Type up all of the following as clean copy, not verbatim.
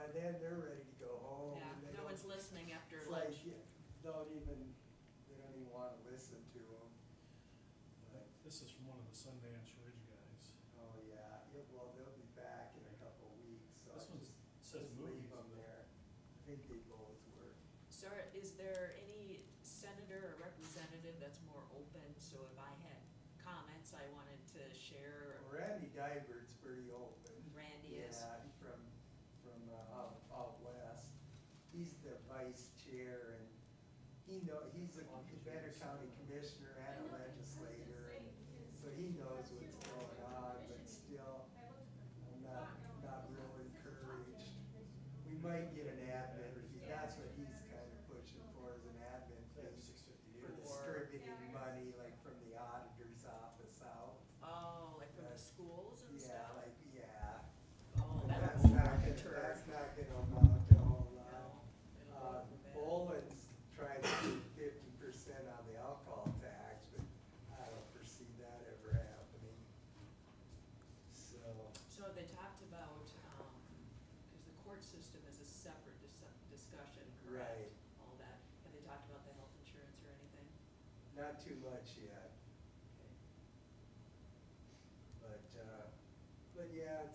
by then they're ready to go home. Yeah, and they no don't- one's listening after it's lunch. like, they don't even wanna listen to them. But, This is from one of the Sundance Ridge guys. oh yeah, well, they'll be back in a couple of weeks, so This I one just says leave movies, them but- there. I think they both work. So is there any senator or representative that's more open, so if I had comments I wanted to share, Randy Divert's pretty open. Randy is? Yeah, from out west. He's the vice chair, and he's a Banner County commissioner and a legislator, and so he knows what's going on, but still, I'm not real encouraged. We might get an admin fee, that's what he's kind of pushing for, is an admin fee for distributing money, like from the auditor's office out. Oh, like from the schools and Yeah, stuff? like, yeah. Oh, But that that's would not deter. gonna amount to a whole lot. No, it'll go for bad. Boland's trying to do 50% on the alcohol tax, but I don't foresee that ever happening. So they talked about, cause the court system is a separate discussion, correct? Right. All that, have they talked about the health insurance or anything? Not too much yet, Okay. but yeah,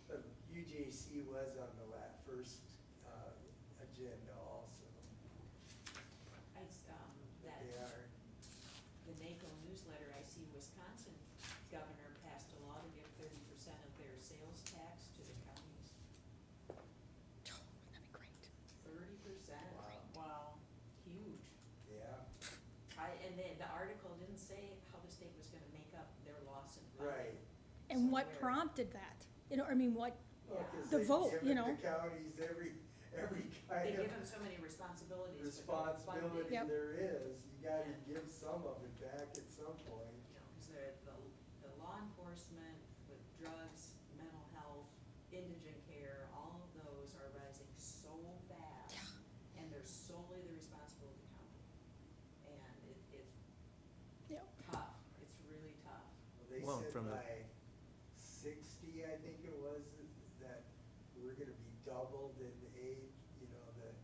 the UJC was on the first, agenda also. I, But that, they are, the NACO newsletter, I see Wisconsin governor passed a law to give 30% of their sales tax to the counties. That'd be great. 30%? Wow. Wow, huge. yeah, And the article didn't say how the state was gonna make up their loss in right. revenue. And what Somewhere. prompted that? You know, I mean, what, Well, 'cause The they vote, give you it know. to counties every They kind give of them so many responsibilities. but no responsibility funding. Yep. there is, you gotta give some of it back at some point. You know, 'cause the law enforcement with drugs, mental health, indigent care, all of those are rising so fast. And they're solely the responsibility of the county. And it's Yep. tough, it's really tough. Well, they Well, said from the- by 60, I think it was, that we're gonna be doubled in age, you know, the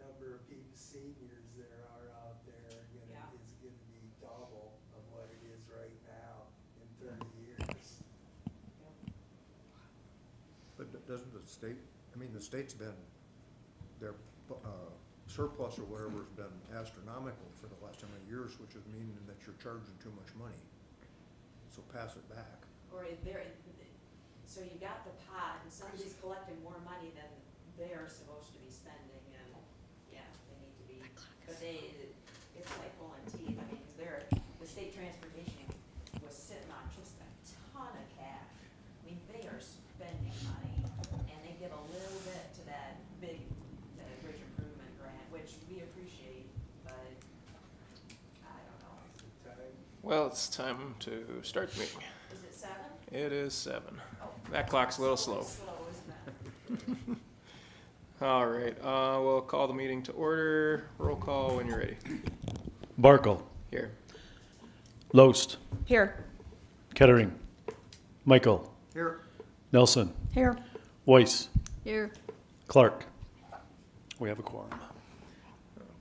number of people, seniors that are out there Yeah. is gonna be double of what it is right now in 30 years. But doesn't the state, I mean, the state's been, their surplus or whatever has been astronomical for the last how many years, which is meaning that you're charging too much money. So pass it back. Or so you got the pot and somebody's collecting more money than they're supposed to be spending, and yeah, they need to be. But it's like pulling teeth, I mean, 'cause the state transportation was sitting on just a ton of cash. I mean, they are spending money, and they give a little bit to that big, bridge improvement grant, which we appreciate, but I don't know. Is it time? Well, it's time to start the meeting. Is it 7? It is 7. Oh. That clock's a little slow. Slow, isn't it? All right, we'll call the meeting to order. Roll call when you're ready. Barkle, Here. Loest, Here. Kettering, Michael, Here. Nelson, Here. Weiss, Here. Clark. We have a quorum.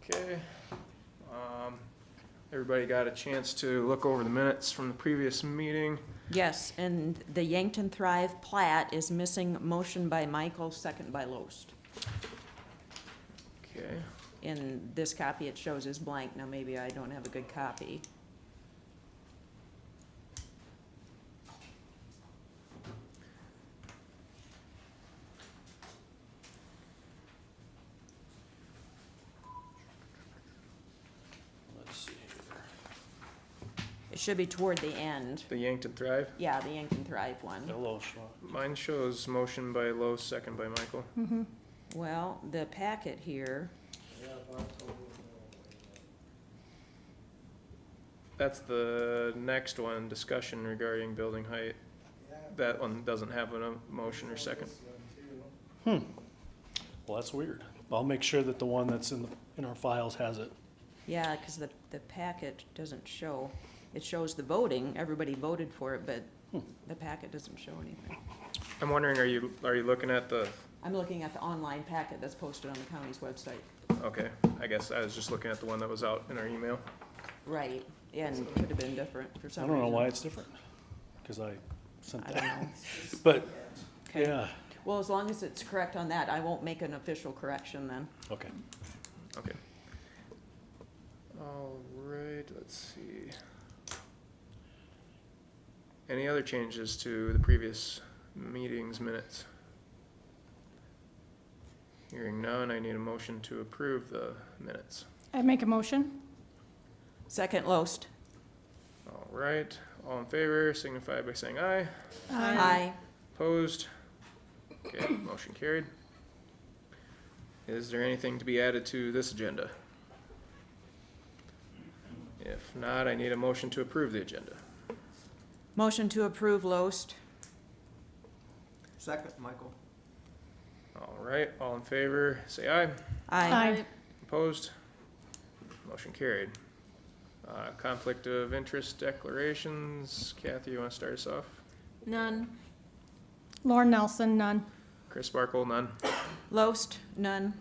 Okay. Everybody got a chance to look over the minutes from the previous meeting. Yes, and the Yankton Thrive plat is missing motion by Michael, second by Loest. Okay. In this copy, it shows as blank. Now, maybe I don't have a good copy. Let's see here. It should be toward the end. The Yankton Thrive. Yeah, the Yankton Thrive one. Hello, Sean. Mine shows motion by Lowe, second by Michael. Well, the packet here, Yeah, Barco. That's the next one, discussion regarding building height. Yeah. That one doesn't have a motion or second. This one too. Well, that's weird. I'll make sure that the one that's in our files has it. yeah, because the packet doesn't show. It shows the voting, everybody voted for it, but the packet doesn't show anything. I'm wondering, are you looking at the I'm looking at the online packet that's posted on the county's website. Okay, I guess I was just looking at the one that was out in our email. Right, and it could have been different for I some don't reason. know why it's different, because I sent I don't that. know. But, Okay. yeah, Well, as long as it's correct on that, I won't make an official correction then. okay. Okay. All right, let's see. Any other changes to the previous meeting's minutes? Hearing none, I need a motion to approve the minutes. I make a motion. Second, Loest. All right, all in favor signify by saying aye. Aye. Opposed? Okay, motion carried. Is there anything to be added to this agenda? If not, I need a motion to approve the agenda. Motion to approve, Loest. Second, Michael. All right, all in favor, say aye. Aye. Opposed? Motion carried. Conflict of interest declarations. Kathy, you want to start us off? None. Lauren Nelson, none. Chris Sparkle, none. Loest, none.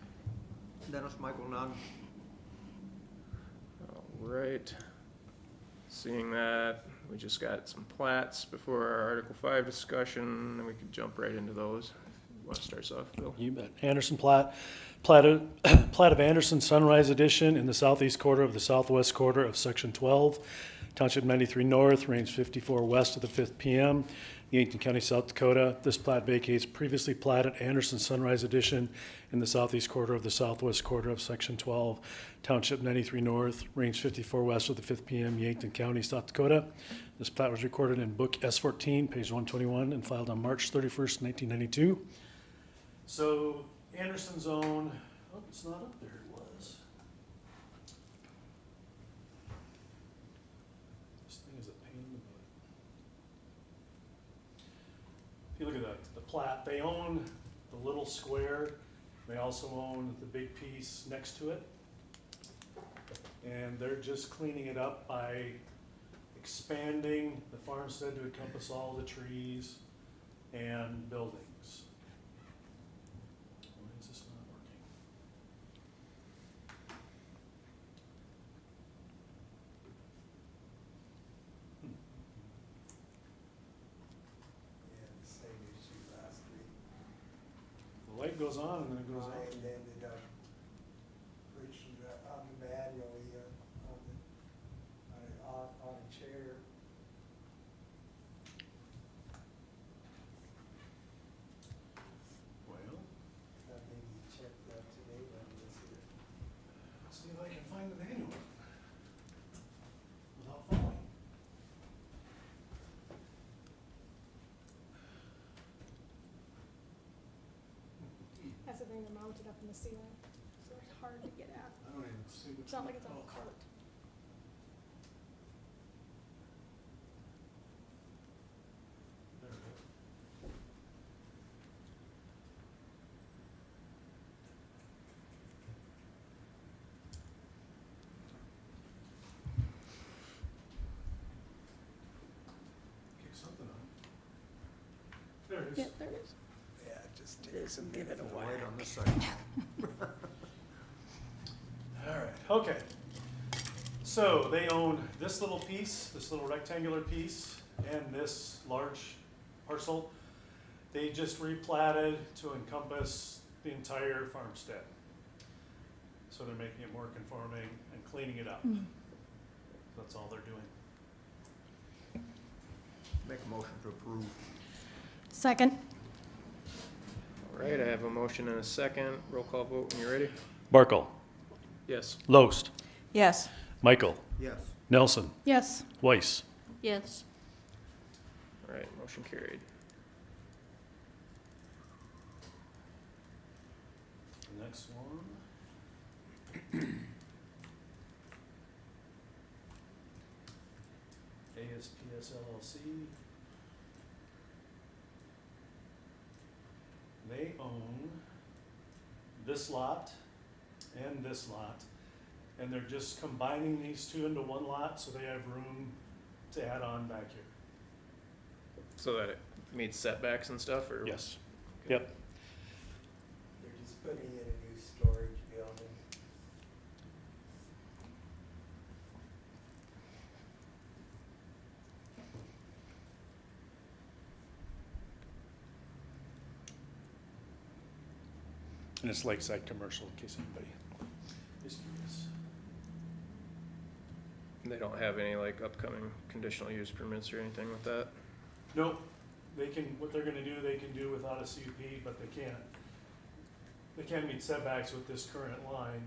Dennis Michael, none. All right. Seeing that, we just got some plats before our Article 5 discussion, and we could jump right into those. You want to start us off, Bill? You bet. Anderson plat of Anderson Sunrise Edition in the southeast quarter of the southwest quarter of Section 12, Township 93 North, Range 54 west of the 5th PM, Yankton County, South Dakota. This plat vacates previously platted Anderson Sunrise Edition in the southeast quarter of the southwest quarter of Section 12, Township 93 North, Range 54 west of the 5th PM, Yankton County, South Dakota. This plat was recorded in Book S14, page 121, and filed on March 31st, 1992. So Anderson's own, oh, it's not up there, it was. This thing is a pain in the butt. If you look at the plat, they own the little square, they also own the big piece next to it. And they're just cleaning it up by expanding the farmstead to encompass all the trees and buildings. Why is this not working? Yeah, the same issue last week. The light goes on and then it goes I out. ended up pushing on the manually, on a chair. Well, I think he checked that today when he was here. let's see if I can find the manual without falling. That's the thing, they're mounted up in the ceiling, so it's hard to get at. I don't even see which. It's not like it's on one. a cart. There it is. Kick something on. There it is. Yeah, there it is. Yeah, just takes a minute. The light on this side. All right, okay. So they own this little piece, this little rectangular piece, and this large parcel. They just replatted to encompass the entire farmstead. So they're making it more conforming and cleaning it up. That's all they're doing. Make a motion to approve. Second. All right, I have a motion and a second. Roll call vote when you're ready. Barkle, Yes. Loest, Yes. Michael, Yes. Nelson, Yes. Weiss. Yes. All right, motion carried. Next one. ASPS LLC. They own this lot and this lot, and they're just combining these two into one lot, so they have room to add on back here. So that it meets setbacks and stuff, or? Yes. Yep. putting in a new storage building. And it's lakeside commercial, in case anybody is curious. They don't have any like upcoming conditional use permits or anything with that? Nope, they can, what they're gonna do, they can do without a CUP, but they can't meet setbacks with this current line,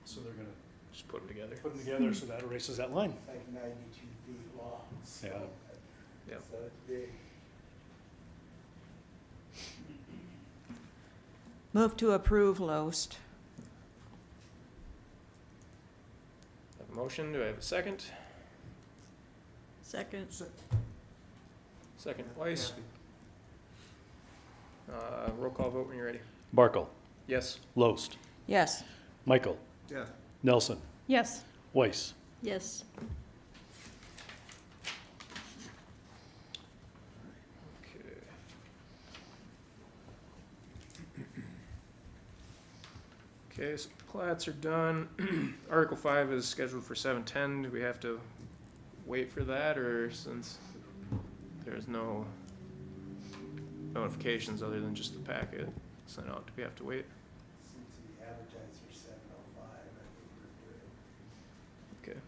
so they're gonna Just put them together? put them together so that erases that line. It's like 92 feet long, so. Yeah. Yep. So it's big. Move to approve Loest. Have a motion, do I have a second? Second. Second, Weiss. Roll call vote when you're ready. Barkle, Yes. Loest, Yes. Michael, Yeah, Nelson, Yes. Weiss. Yes. Okay. Okay, so plats are done. Article 5 is scheduled for 7:10. Do we have to wait for that, or since there's no notifications other than just the packet sent out, do we have to wait? Seems to be advertised for 7:05, I think we're good. Okay,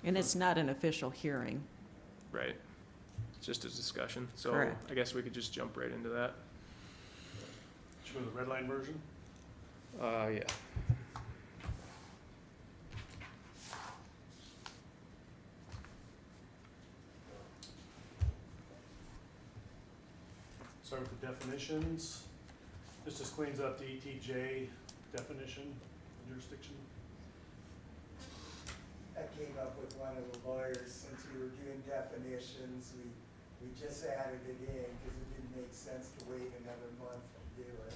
And it's not an official hearing. right. It's just a discussion, so Correct. I guess we could just jump right into that. Should we go to the red line version? Yeah. Start with the definitions. This just cleans up the ETJ definition, jurisdiction. I came up with one of the lawyers, since we were doing definitions, we just added it in because it didn't make sense to wait another month to do it.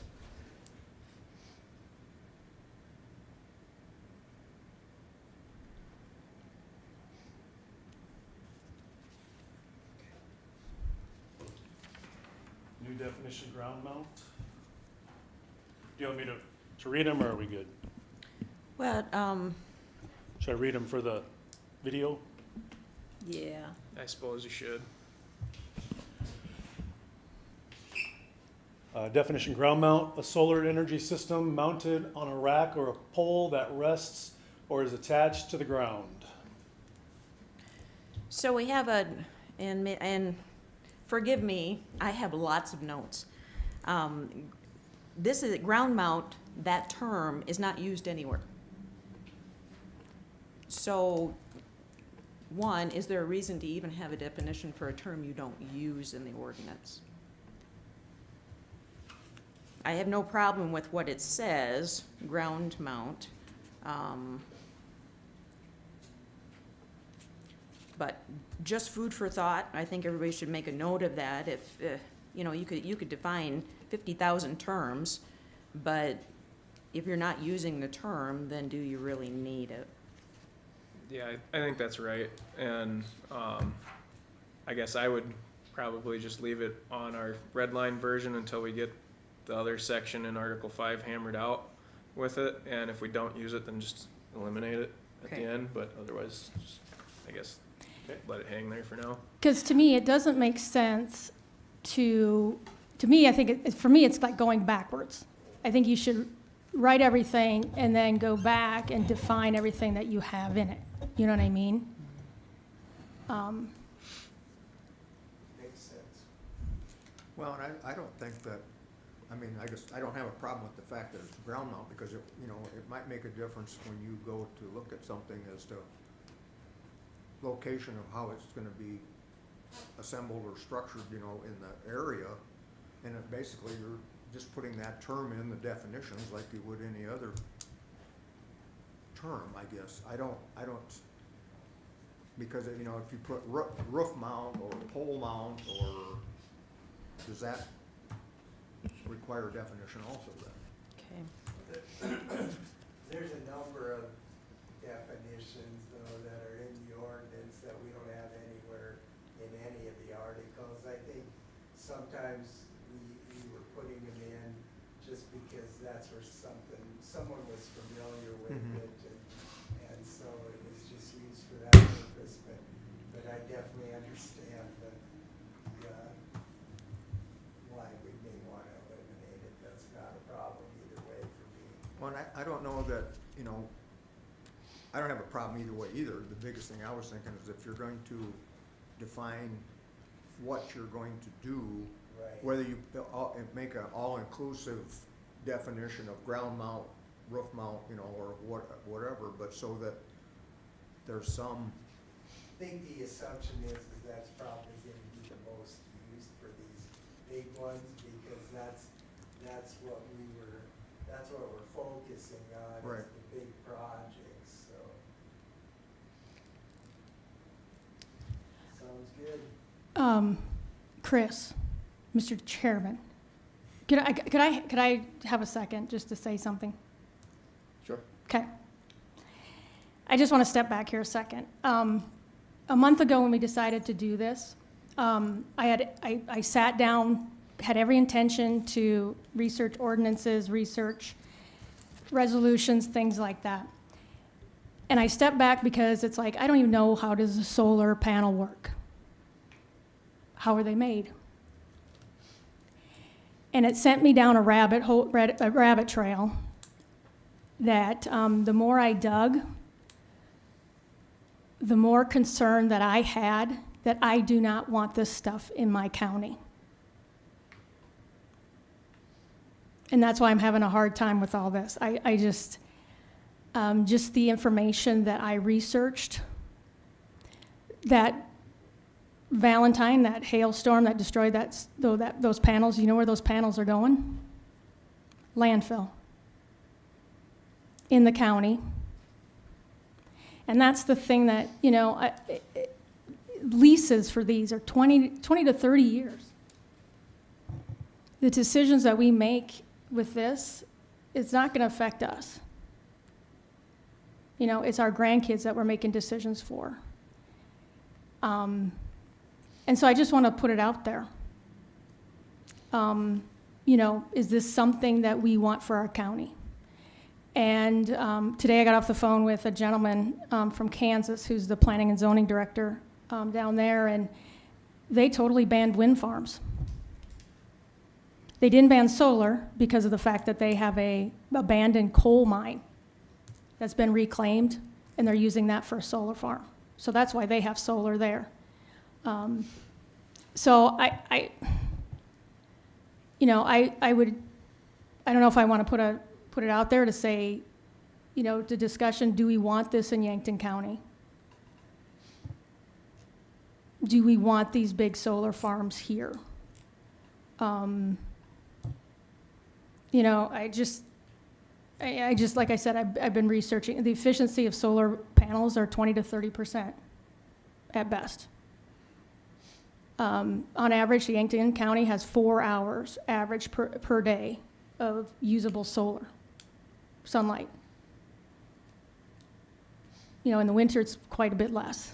New definition, ground mount. Do you want me to read them, or are we good? Well, Should I read them for the video? yeah. I suppose you should. Definition, ground mount, a solar energy system mounted on a rack or a pole that rests or is attached to the ground. So we have and forgive me, I have lots of notes. This is, ground mount, that term is not used anywhere. So, one, is there a reason to even have a definition for a term you don't use in the ordinance? I have no problem with what it says, ground mount. But just food for thought, I think everybody should make a note of that. If, you know, you could define 50,000 terms, but if you're not using the term, then do you really need it? Yeah, I think that's right, and, I guess I would probably just leave it on our red line version until we get the other section in Article 5 hammered out with it, and if we don't use it, then just eliminate it at the Okay. end, but otherwise, just, I guess, let it hang there for now. Because to me, it doesn't make sense to me, I think, for me, it's like going backwards. I think you should write everything and then go back and define everything that you have in it. You know what I mean? Makes sense. well, and I don't think that, I mean, I guess, I don't have a problem with the fact that it's ground mount, because it, you know, it might make a difference when you go to look at something as to location of how it's gonna be assembled or structured, you know, in the area. And it basically, you're just putting that term in the definitions like you would any other term, I guess. I don't, because, you know, if you put roof mount or pole mount, or, does that require a definition also then? Okay. There's a number of definitions, though, that are in the ordinance that we don't have anywhere in any of the articles. I think sometimes we were putting them in just because or something, someone was familiar with Mhm. it, and so it was just used for that purpose, but I definitely understand why we may want to eliminate it. That's not a problem either way for me. Well, and I don't know that, you know, I don't have a problem either way either. The biggest thing I was thinking is if you're going to define what you're going to do, Right. whether you make an all-inclusive definition of ground mount, roof mount, you know, or whatever, but so that there's some, I think the assumption is that's probably gonna be the most used for these big ones, because that's what we're focusing on, Right. is the big projects, so. Sounds good. Chris, Mr. Chairman, could I have a second just to say something? sure, Okay. I just want to step back here a second. A month ago when we decided to do this, I sat down, had every intention to research ordinances, research resolutions, things like that. And I stepped back because it's like, I don't even know, how does a solar panel work? How are they made? And it sent me down a rabbit trail that the more I dug, the more concern that I had that I do not want this stuff in my county. And that's why I'm having a hard time with all this. I just the information that I researched, that Valentine, that hailstorm that destroyed those panels, you know where those panels are going? Landfill. In the county. And that's the thing that, you know, leases for these are 20 to 30 years. The decisions that we make with this, it's not going to affect us. You know, it's our grandkids that we're making decisions for. And so I just want to put it out there. You know, is this something that we want for our county? And today I got off the phone with a gentleman from Kansas who's the planning and zoning director down there, and they totally banned wind farms. They didn't ban solar because of the fact that they have a abandoned coal mine that's been reclaimed, and they're using that for a solar farm. So that's why they have solar there. So I don't know if I want to put it out there to say, you know, to discussion, do we want this in Yankton County? Do we want these big solar farms here? You know, I just, like I said, I've been researching. The efficiency of solar panels are 20 to 30% at best. On average, the Yankton County has 4 hours average per day of usable solar sunlight. You know, in the winter, it's quite a bit less.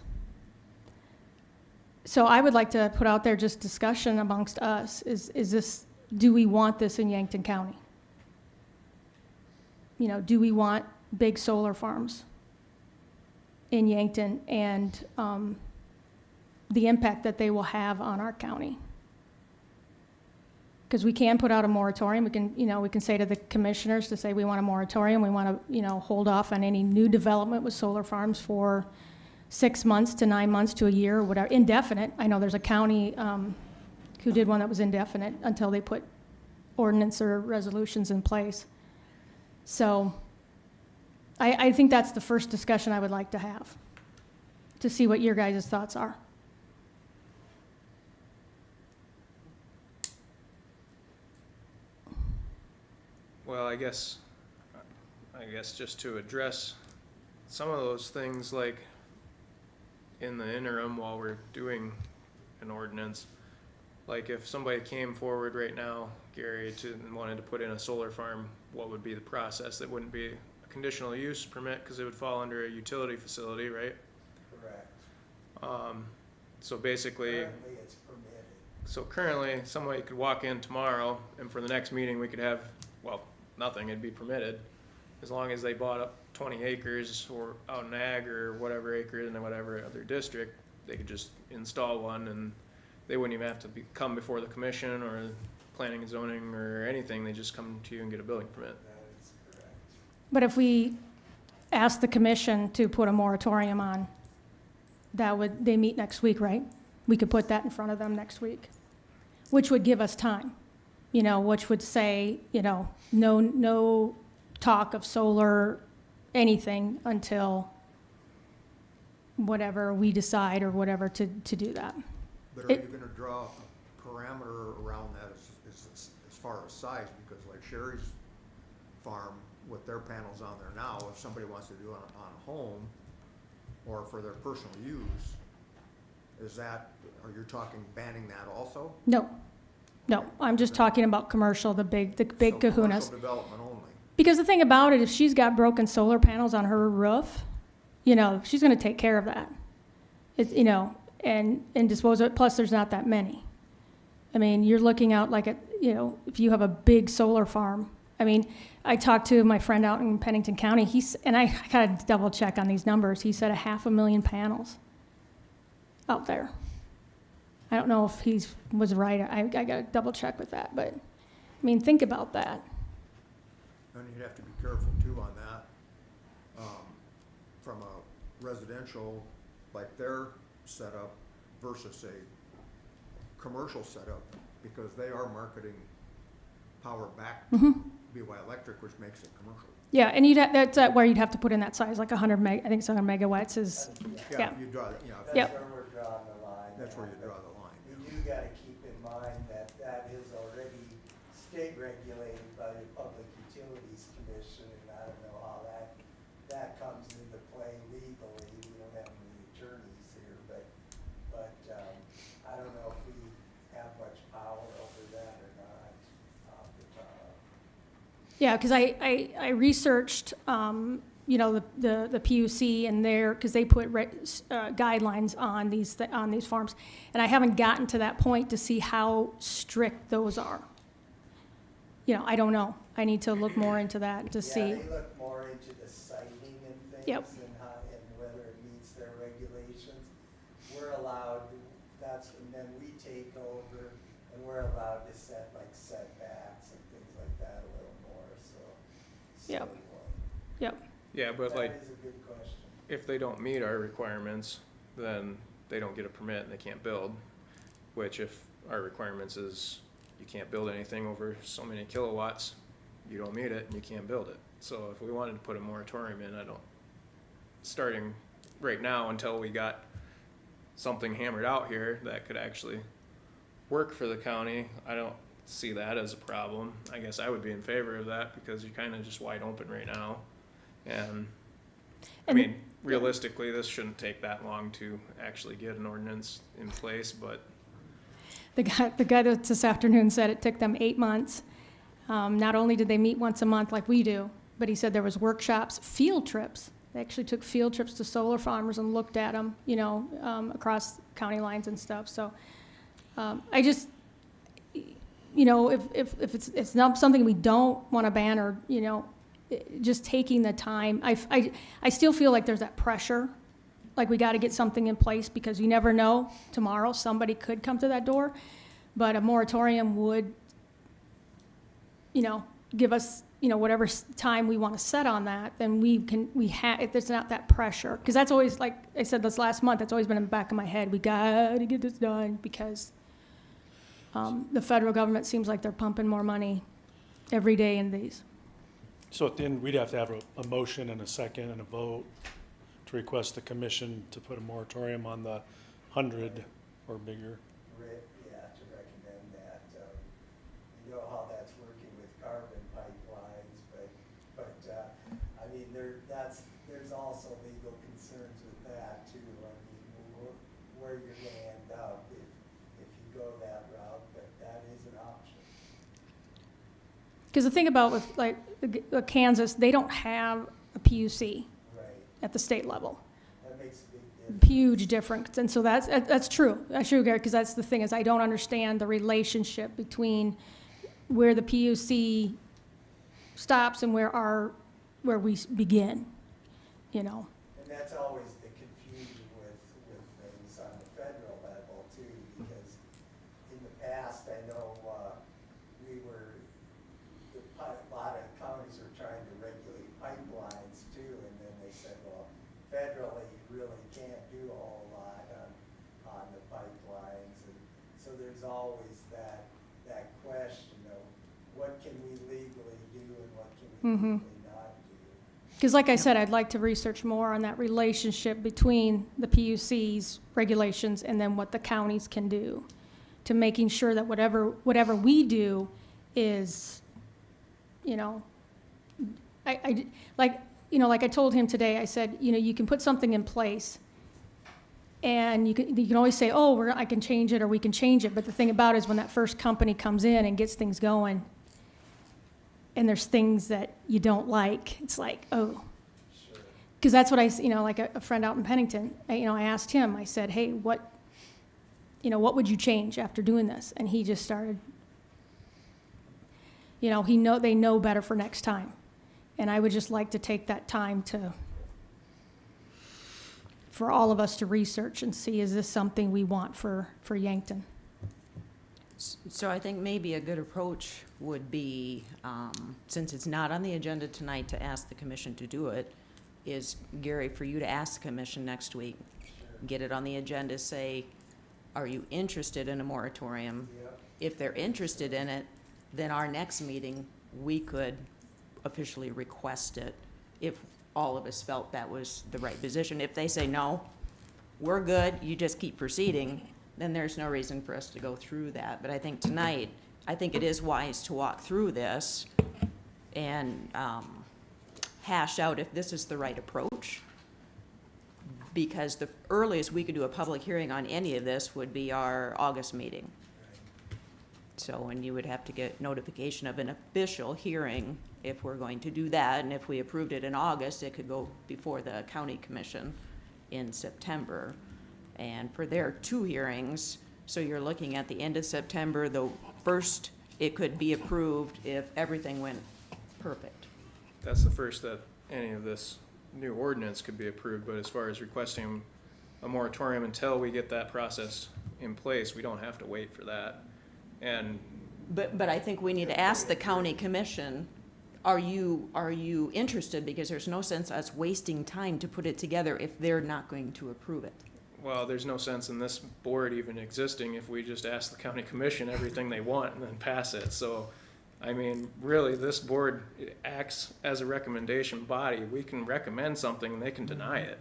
So I would like to put out there just discussion amongst us, is this, do we want this in Yankton County? You know, do we want big solar farms in Yankton, and the impact that they will have on our county? Because we can put out a moratorium. We can say to the commissioners to say we want a moratorium. We want to, you know, hold off on any new development with solar farms for 6 months to 9 months to a year, or whatever, indefinite. I know there's a county who did one that was indefinite until they put ordinance or resolutions in place. So I think that's the first discussion I would like to have, to see what your guys' thoughts are. Well, I guess just to address some of those things, like in the interim while we're doing an ordinance, like if somebody came forward right now, Gary, and wanted to put in a solar farm, what would be the process? That wouldn't be a conditional use permit because it would fall under a utility facility, right? Correct. So basically, Currently, it's permitted. so currently somebody could walk in tomorrow, and for the next meeting we could have, well, nothing, it'd be permitted. As long as they bought up 20 acres or out in ag or whatever acre in whatever other district, they could just install one and they wouldn't even have to come before the commission or planning and zoning or anything, they just come to you and get a building permit. That is correct. But if we ask the commission to put a moratorium on, they meet next week, right? We could put that in front of them next week, which would give us time, which would say, no talk of solar anything until whatever we decide or whatever to do that. But are you gonna draw a parameter around that as far as size? Because like Sherry's farm, with their panels on there now, if somebody wants to do it on a home or for their personal use, are you talking banning that also? No, I'm just talking about commercial, the big So kahunas. commercial development only. Because the thing about it, if she's got broken solar panels on her roof, she's gonna take care of that. And dispose of it, plus there's not that many. I mean, you're looking out like if you have a big solar farm. I mean, I talked to my friend out in Pennington County, and I gotta double check on these numbers, he said 500,000 panels out there. I don't know if he was right, I gotta double check with that, but, I mean, think about that. And you'd have to be careful too on that, from a residential, like their setup versus a commercial setup, because they are marketing power back to BY Electric, which makes it commercial. Yeah, and that's where you'd have to put in that size, like 100 meg, I think it's 100 megawatts is, yeah. You draw, That's Yep. where we're drawing the line. that's where you draw the line. We do gotta keep in mind that that is already state regulated by the Public Utilities Commission, and I don't know how that comes into play legally. We don't have any attorneys here, but, I don't know if we have much power over that or not, off the top. Yeah, because I researched, the PUC and because they put guidelines on these farms, and I haven't gotten to that point to see how strict those are. I don't know. I need to look more into that to see. Yeah, they look more into the siting and things. Yep. And whether it meets their regulations. We're allowed, and then we take over, and we're allowed to set like setbacks and things like that a little more, so. Yep. Yep. Yeah, but like, That is a good question. if they don't meet our requirements, then they don't get a permit and they can't build. Which if our requirements is you can't build anything over so many kilowatts, you don't meet it and you can't build it. So if we wanted to put a moratorium in, starting right now until we got something hammered out here that could actually work for the county, I don't see that as a problem. I guess I would be in favor of that because you're kind of just wide open right now. And I mean, realistically, this shouldn't take that long to actually get an ordinance in place, but The guy that this afternoon said it took them 8 months. Not only did they meet once a month like we do, but he said there was workshops, field trips. They actually took field trips to solar farmers and looked at them, across county lines and stuff. So I just, if it's not something we don't want to ban or, just taking the time, I still feel like there's that pressure. Like we got to get something in place because you never know, tomorrow somebody could come to that door. But a moratorium would, give us, whatever time we want to set on that, then if there's not that pressure. Because that's always, like I said this last month, that's always been in the back of my head. We got to get this done because the federal government seems like they're pumping more money every day in these. So at the end, we'd have to have a motion and a second and a vote to request the commission to put a moratorium on the 100 or bigger. To recommend that. You know how that's working with carbon pipelines, but I mean, there's also legal concerns with that too. I mean, where you're gonna end up if you go that route, but that is an option. Because the thing about with Kansas, they don't have a PUC Right, at the state level. that makes a big difference. Huge difference, and so that's true. I sure, Gary, because that's the thing is I don't understand the relationship between where the PUC stops and where we begin, you know. And that's always the confusion with things on the federal level too, because in the past, I know, a lot of counties were trying to regulate pipelines too, and then they said, well, federally, you really can't do a whole lot on the pipelines, and so there's always that question of what can we legally do and what can we legally not do. Because like I said, I'd like to research more on that relationship between the PUC's regulations and then what the counties can do, to making sure that whatever we do is, you know, like I told him today, I said, you know, you can put something in place and you can always say, oh, I can change it or we can change it. But the thing about it is when that first company comes in and gets things going and there's things that you don't like, it's like, oh. Sure. Because that's what like a friend out in Pennington, I asked him, I said, hey, what would you change after doing this? And he just started, they know better for next time. And I would just like to take that time for all of us to research and see, is this something we want for Yankton? So I think maybe a good approach would be, since it's not on the agenda tonight to ask the commission to do it, is, Gary, for you to ask the commission next week, get it on the agenda, say, are you interested in a moratorium? Yep. If they're interested in it, then our next meeting, we could officially request it if all of us felt that was the right position. If they say, no, we're good, you just keep proceeding, then there's no reason for us to go through that. But I think tonight, I think it is wise to walk through this and hash out if this is the right approach. Because the earliest we could do a public hearing on any of this would be our August meeting. So, and you would have to get notification of an official hearing if we're going to do that. And if we approved it in August, it could go before the county commission in September. And for their 2 hearings, so you're looking at the end of September, the first, it could be approved if everything went perfect. That's the first that any of this new ordinance could be approved, but as far as requesting a moratorium until we get that process in place, we don't have to wait for that. And But I think we need to ask the county commission, are you interested? Because there's no sense us wasting time to put it together if they're not going to approve it. well, there's no sense in this board even existing if we just ask the county commission everything they want and then pass it. So, I mean, really, this board acts as a recommendation body. We can recommend something and they can deny it.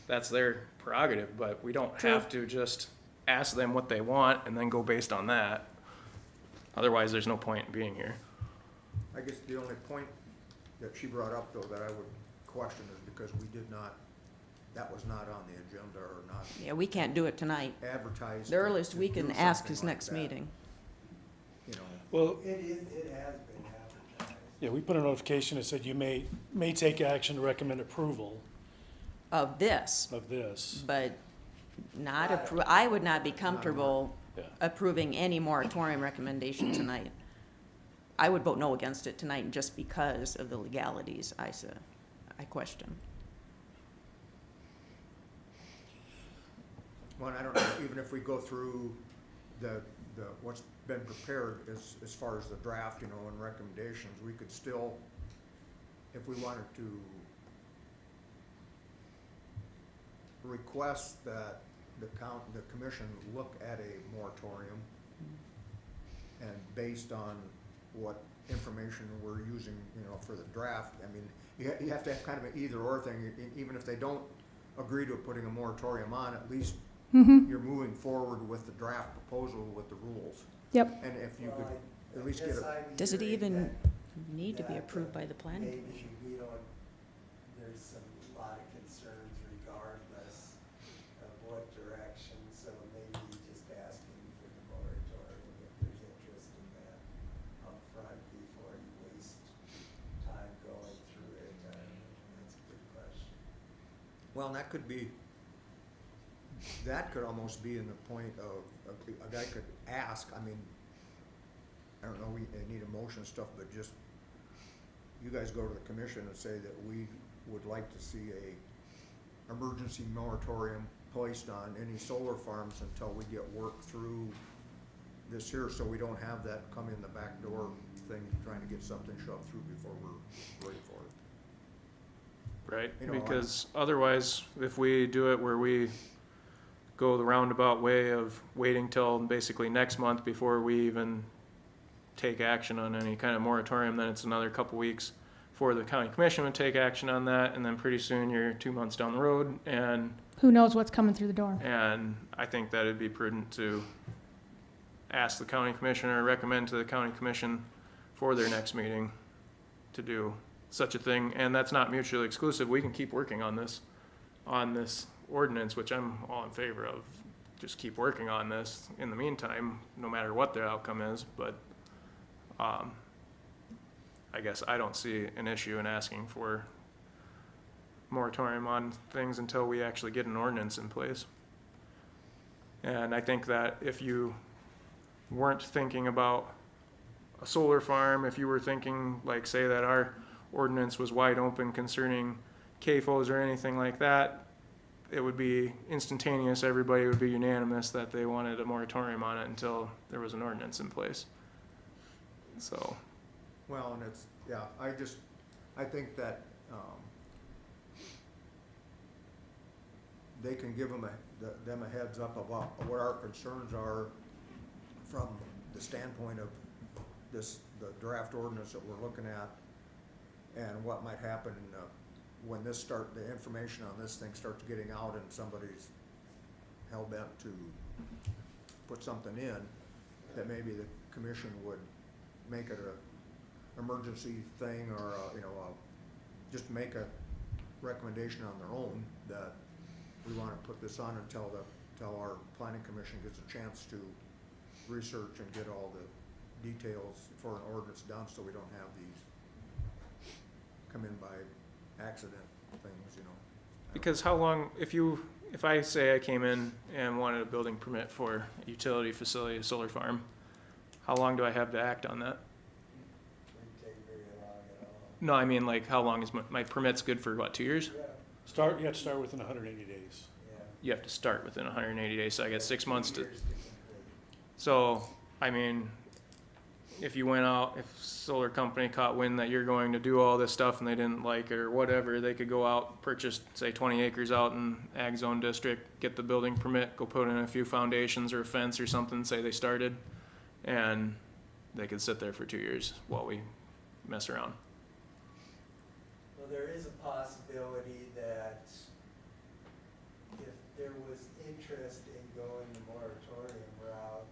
That's their prerogative, but we don't have to just ask them what they want and then go based on that. Otherwise, there's no point in being here. I guess the only point that she brought up, though, that I would question is because that was not on the agenda or not Yeah, we can't do it tonight. advertised. The earliest we to can do ask something is like next that, meeting. You know, Well, It has been advertised. yeah, we put a notification that said you may take action to recommend approval Of this, of this. but I would not be comfortable Yeah. approving any moratorium recommendation tonight. I would vote no against it tonight just because of the legalities I question. well, and I don't know, even if we go through the what's been prepared as far as the draft, and recommendations, we could still, if we wanted to request that the commission look at a moratorium, and based on what information we're using, for the draft, I mean, you have to have kind of an either-or thing. Even if they don't agree to putting a moratorium on, at least you're moving forward with the draft proposal with the rules. Yep. And if you Well, could at least get Does it hearing even that need to be approved by the planning maybe commission? we don't, there's a lot of concerns regardless of what direction, so maybe just asking for the moratorium if there's interest in that upfront before you waste time going through it. That's a good question. well, and that could almost be in the point of, a guy could ask, I mean, I don't know, we need emotion stuff, but just, you guys go to the commission and say that we would like to see a emergency moratorium placed on any solar farms until we get work through this here, so we don't have that come in the back door thing, trying to get something shoved through before we're ready for it. Right, You know, because otherwise, if we do it where we go the roundabout way of waiting till basically next month before we even take action on any kind of moratorium, then it's another couple weeks for the county commission to take action on that, and then pretty soon you're 2 months down the road, and Who knows what's coming through the door? I think that it'd be prudent to ask the county commissioner, recommend to the county commission for their next meeting to do such a thing, and that's not mutually exclusive. We can keep working on this ordinance, which I'm all in favor of. Just keep working on this in the meantime, no matter what the outcome is, but, I guess I don't see an issue in asking for moratorium on things until we actually get an ordinance in place. And I think that if you weren't thinking about a solar farm, if you were thinking, like, say that our ordinance was wide open concerning CAFOs or anything like that, it would be instantaneous. Everybody would be unanimous that they wanted a moratorium on it until there was an ordinance in place. So, Well, and it's, yeah, I think that, they can give them a heads up about what our concerns are from the standpoint of the draft ordinance that we're looking at, and what might happen, when the information on this thing starts getting out and somebody's hell-bent to put something in, that maybe the commission would make it a emergency thing, or, just make a recommendation on their own that we wanna put this on until our planning commission gets a chance to research and get all the details for an ordinance done, so we don't have these come in by accident things, because how long, if I say I came in and wanted a building permit for a utility facility, a solar farm, how long do I have to act on that? Wouldn't take very long at all. No, I mean, like, how long is my permit's good for, what, 2 years? Yeah, You have to start within 180 days. yeah. You have to start within 180 days, so I got 6 months to, 2 years complete. so, I mean, if you went out, if solar company caught wind that you're going to do all this stuff and they didn't like it or whatever, they could go out, purchase, say, 20 acres out in ag zone district, get the building permit, go put in a few foundations or a fence or something, say they started, and they could sit there for 2 years while we mess around. Well, there is a possibility that if there was interest in going the moratorium route,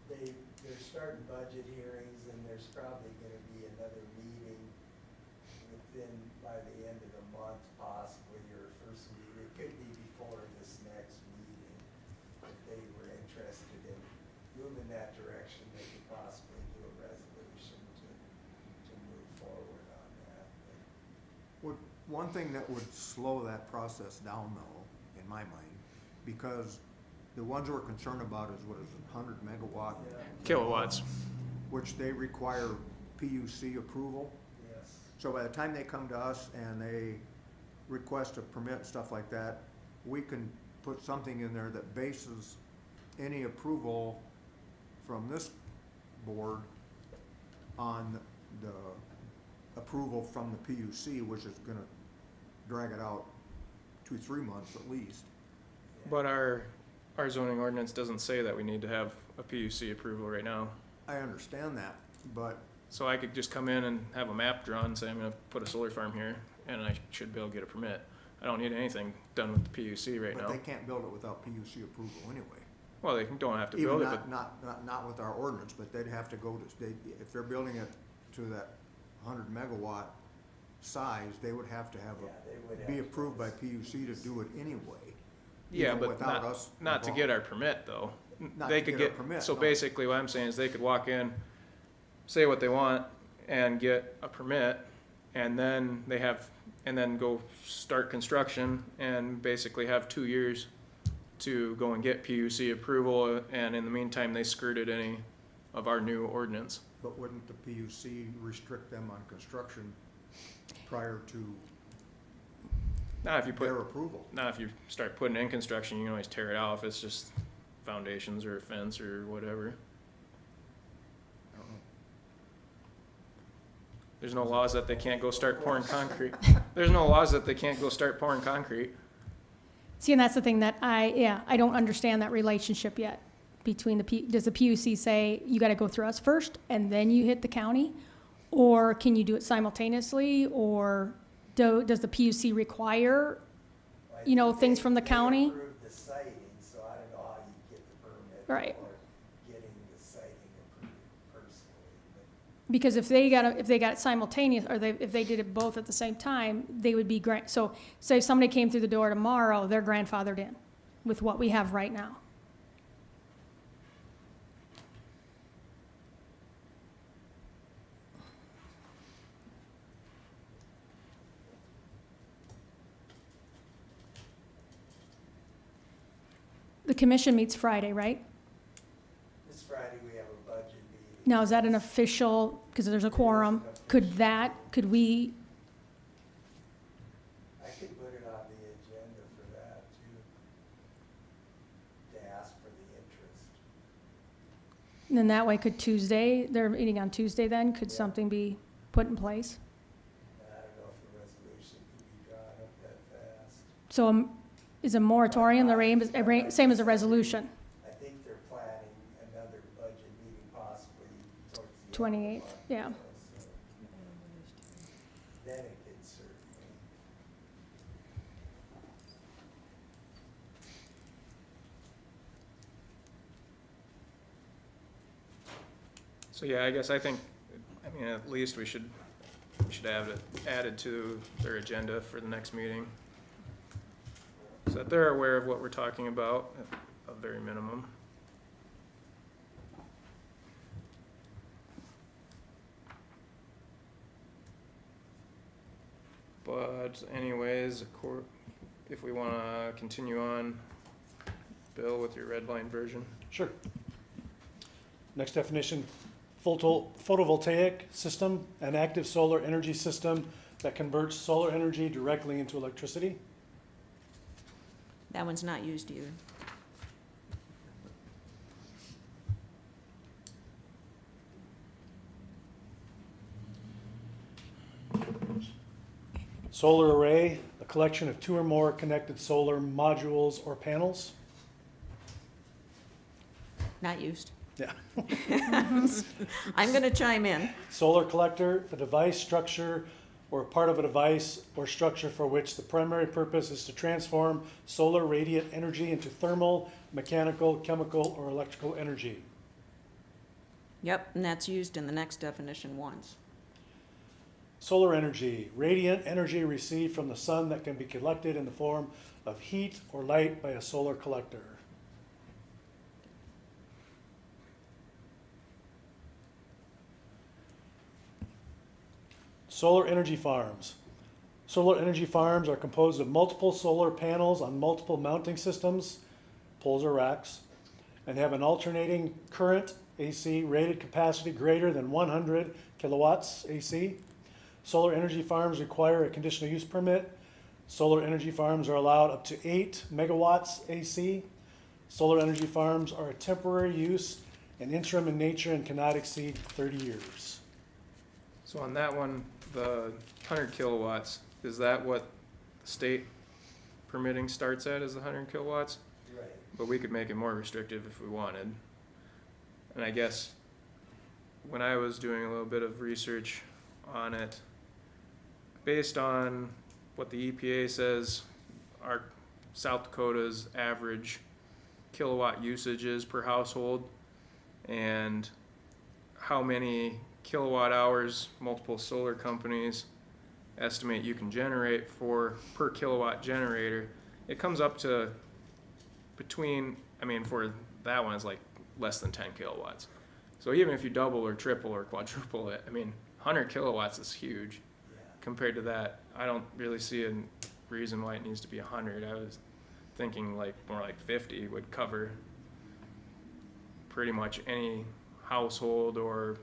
they're starting budget hearings, and there's probably gonna be another meeting by the end of the month, possibly, or first meeting. It could be before this next meeting. If they were interested in moving that direction, they could possibly do a resolution to move forward on that. One thing that would slow that process down, though, in my mind, because the ones we're concerned about is, what is it, 100 megawatt? Yeah. Kilowatts. Which they require PUC approval. Yes. So by the time they come to us and they request a permit and stuff like that, we can put something in there that bases any approval from this board on the approval from the PUC, which is gonna drag it out 2-3 months at least. But our zoning ordinance doesn't say that we need to have a PUC approval right now. I understand that, but So I could just come in and have a map drawn and say I'm gonna put a solar farm here, and I should be able to get a permit. I don't need anything done with the PUC right now. they can't build it without PUC approval anyway. Well, they don't have to Even build it, but not with our ordinance, but they'd have to go to, if they're building it to that 100 megawatt size, they would have to have Yeah, they would be have to approved by go to PUC to do it anyway. yeah, even but without us not to involved. get our permit though. Not They to could get our get, permit, so no. basically what I'm saying is they could walk in, say what they want, and get a permit, and then go start construction, and basically have 2 years to go and get PUC approval, and in the meantime, they skirted any of our new ordinance. But wouldn't the PUC restrict them on construction prior to Now, if you put, their approval? now if you start putting in construction, you can always tear it out if it's just foundations or a fence or whatever. I don't know. There's no laws that they can't go start pouring concrete. There's no laws that they can't go start pouring concrete. See, and that's the thing that I don't understand that relationship yet between does the PUC say you gotta go through us first and then you hit the county? Or can you do it simultaneously, or does the PUC require, I you know, think things they- from the county? They approved the siting, so I don't know how you get the permit. Right. Or getting the siting approved personally, but Because if they got it simultaneous, or if they did it both at the same time, they would be so say somebody came through the door tomorrow, they're grandfathered in with what we have right now. The commission meets Friday, right? this Friday we have a budget meeting. Now, is that an official, because there's a quorum, could we, I could put it on the agenda for that too, to ask for the interest. then that way could Tuesday, they're meeting on Tuesday then, could Yeah. something be put in place? And I don't know if the resolution could be drawn up that fast. So is a moratorium same as a resolution, I think they're planning another budget meeting possibly towards the end of the 28th, month, yeah. so then it could certainly. So yeah, I guess I mean, at least we should have it added to their agenda for the next meeting. So that they're aware of what we're talking about, at a very minimum. But anyways, if we wanna continue on, Bill, with your red line version. Sure. Next definition, photovoltaic system, an active solar energy system that converts solar energy directly into electricity. That one's not used either. Solar array, a collection of two or more connected solar modules or panels. Not used. Yeah. I'm gonna chime in. Solar collector, a device, structure, or part of a device or structure for which the primary purpose is to transform solar radiant energy into thermal, mechanical, chemical, or electrical energy. Yep, and that's used in the next definition once. Solar energy, radiant energy received from the sun that can be collected in the form of heat or light by a solar collector. Solar energy farms. Solar energy farms are composed of multiple solar panels on multiple mounting systems, poles or racks, and have an alternating current AC rated capacity greater than 100 kilowatts AC. Solar energy farms require a conditional use permit. Solar energy farms are allowed up to 8 megawatts AC. Solar energy farms are a temporary use and interim in nature and cannot exceed 30 years. So on that one, the 100 kilowatts, is that what the state permitting starts at, is the 100 kilowatts? Right. But we could make it more restrictive if we wanted. And I guess when I was doing a little bit of research on it, based on what the EPA says our South Dakota's average kilowatt usage is per household, and how many kilowatt hours multiple solar companies estimate you can generate per kilowatt generator, it comes up to between, I mean, for that one, it's like less than 10 kilowatts. So even if you double or triple or quadruple it, I mean, 100 kilowatts is huge. Yeah. Compared to that, I don't really see a reason why it needs to be 100. I was thinking like more like 50 would cover pretty much any household or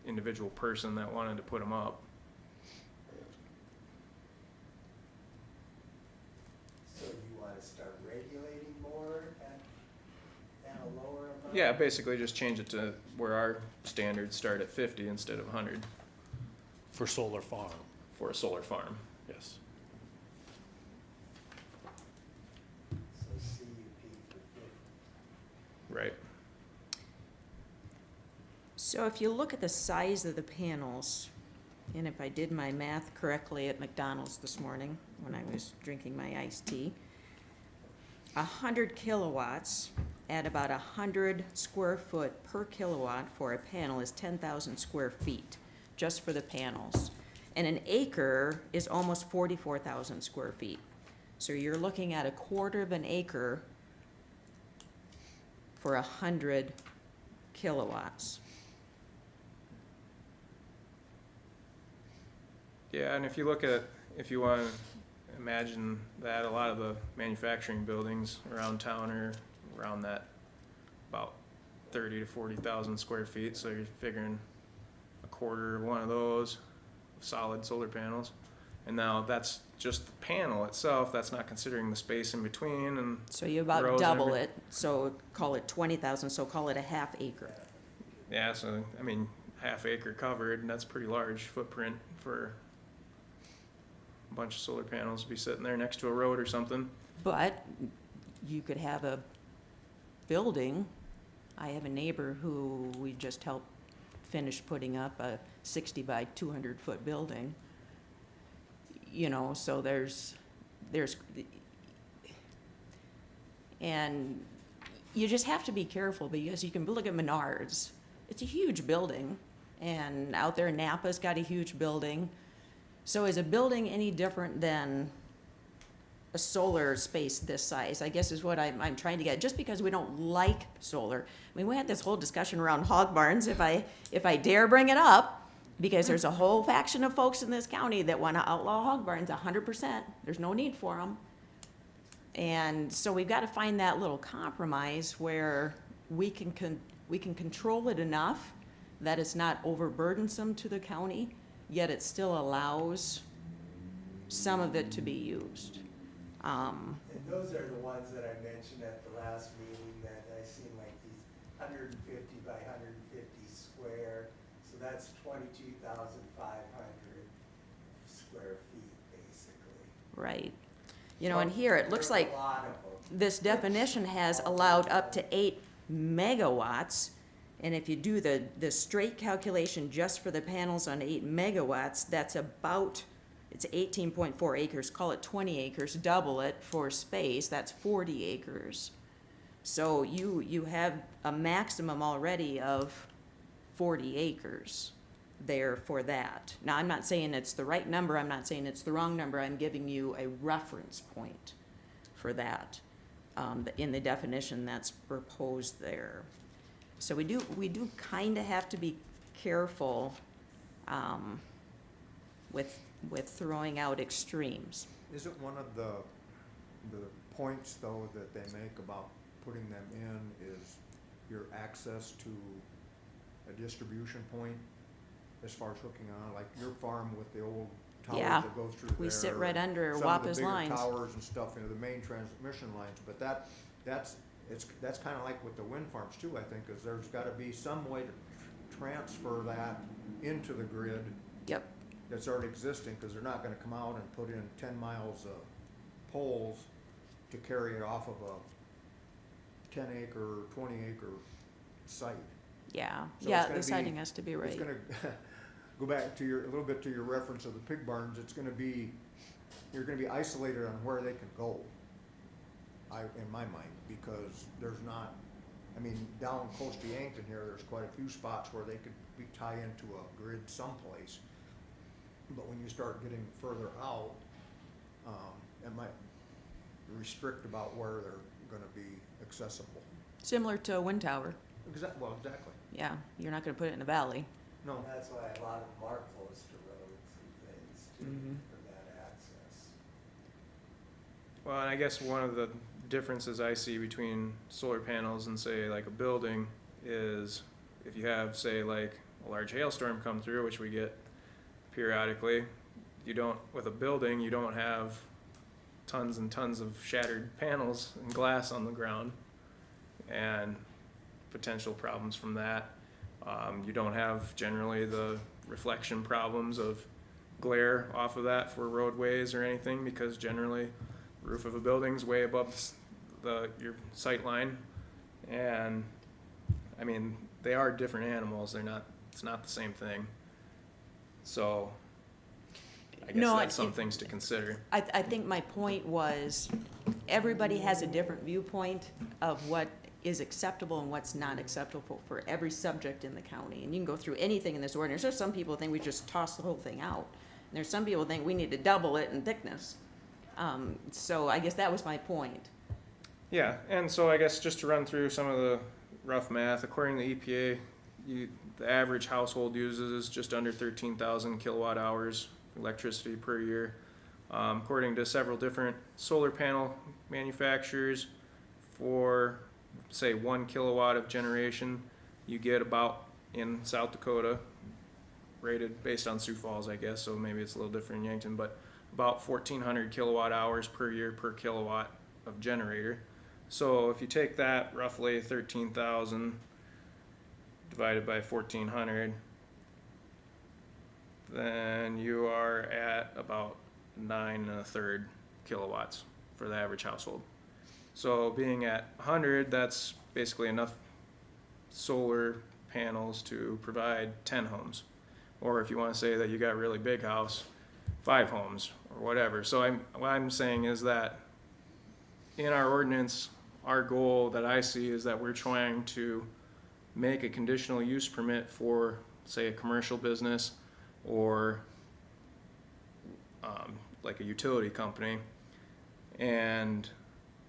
individual person that wanted to put them up. So you wanna start regulating more at a lower amount? Yeah, basically just change it to where our standards start at 50 instead of 100 For solar farm, for a solar farm. yes. So CUP for 50. Right. So if you look at the size of the panels, and if I did my math correctly at McDonald's this morning when I was drinking my iced tea, 100 kilowatts at about 100 square foot per kilowatt for a panel is 10,000 square feet, just for the panels. And an acre is almost 44,000 square feet. So you're looking at a quarter of an acre for 100 kilowatts. Yeah, and if you want to imagine that, a lot of the manufacturing buildings around town are around that about 30 to 40,000 square feet, so you're figuring a quarter of one of those solid solar panels. And now that's just the panel itself, that's not considering the space in between and So you about rows and double every- it, so call it 20,000, so call it a half acre. yeah, so I mean, half acre covered, and that's pretty large footprint for a bunch of solar panels to be sitting there next to a road or something. But you could have a building. I have a neighbor who we just helped finish putting up a 60 by 200 foot building. You know, so there's, and you just have to be careful because you can look at Menards. It's a huge building, and out there Napa's got a huge building. So is a building any different than a solar space this size, I guess is what I'm trying to get, just because we don't like solar. I mean, we had this whole discussion around hog barns, if I dare bring it up, because there's a whole faction of folks in this county that want to outlaw hog barns 100%. There's no need for them. And so we've got to find that little compromise where we can control it enough that it's not overburdensome to the county, yet it still allows some of it to be used. And those are the ones that I mentioned at the last meeting, that I seen like these 150 by 150 square, so that's 22,500 square feet, basically. Right. You know, and here it looks like There's a lot of them. this definition has allowed up to 8 megawatts. And if you do the straight calculation just for the panels on 8 megawatts, that's about, it's 18.4 acres, call it 20 acres, double it for space, that's 40 acres. So you have a maximum already of 40 acres there for that. Now, I'm not saying it's the right number, I'm not saying it's the wrong number, I'm giving you a reference point for that, in the definition that's proposed there. So we do kind of have to be careful with throwing out extremes. Isn't one of the points, though, that they make about putting them in is your access to a distribution point as far as hooking on, like your farm with the old towers Yeah, that go through there? we sit right under some of the Wapa's bigger lines. towers and stuff, you know, the main transmission lines, but that's kind of like with the wind farms too, I think, is there's gotta be some way to transfer that into the grid Yep, that's already existing, because they're not gonna come out and put in 10 miles of poles to carry it off of a 10 acre, 20 acre site. yeah, So it's yeah, gonna the be- siting has to be It's right. gonna, go back to a little bit to your reference of the pig barns, you're gonna be isolated on where they can go, in my mind, because there's not, I mean, down close to Yankton here, there's quite a few spots where they could tie into a grid someplace. But when you start getting further out, it might restrict about where they're gonna be accessible. Similar to a wind tower, Well, exactly. yeah, you're not gonna put it in a valley. No, And that's why a lot of them are close to roads and things too, Mhm. for that access. Well, and I guess one of the differences I see between solar panels and say like a building is if you have, say, like a large hailstorm come through, which we get periodically, with a building, you don't have tons and tons of shattered panels and glass on the ground and potential problems from that. You don't have generally the reflection problems of glare off of that for roadways or anything, because generally the roof of a building's way above your sight line. And I mean, they are different animals. It's not the same thing. So I guess No, that's some things to consider. I think my point was, everybody has a different viewpoint of what is acceptable and what's not acceptable for every subject in the county. And you can go through anything in this ordinance. There's some people think we just toss the whole thing out. And there's some people think we need to double it in thickness. So I guess that was my point. Yeah, and so I guess just to run through some of the rough math, according to EPA, the average household uses just under 13,000 kilowatt hours electricity per year. According to several different solar panel manufacturers, for say 1 kilowatt of generation, you get about, in South Dakota, rated based on Sioux Falls, I guess, so maybe it's a little different in Yankton, but about 1,400 kilowatt hours per year per kilowatt of generator. So if you take that, roughly 13,000 divided by 1,400, then you are at about 9 1/3 kilowatts for the average household. So being at 100, that's basically enough solar panels to provide 10 homes. Or if you want to say that you got a really big house, 5 homes or whatever. So what I'm saying is that in our ordinance, our goal that I see is that we're trying to make a conditional use permit for, say, a commercial business or like a utility company. And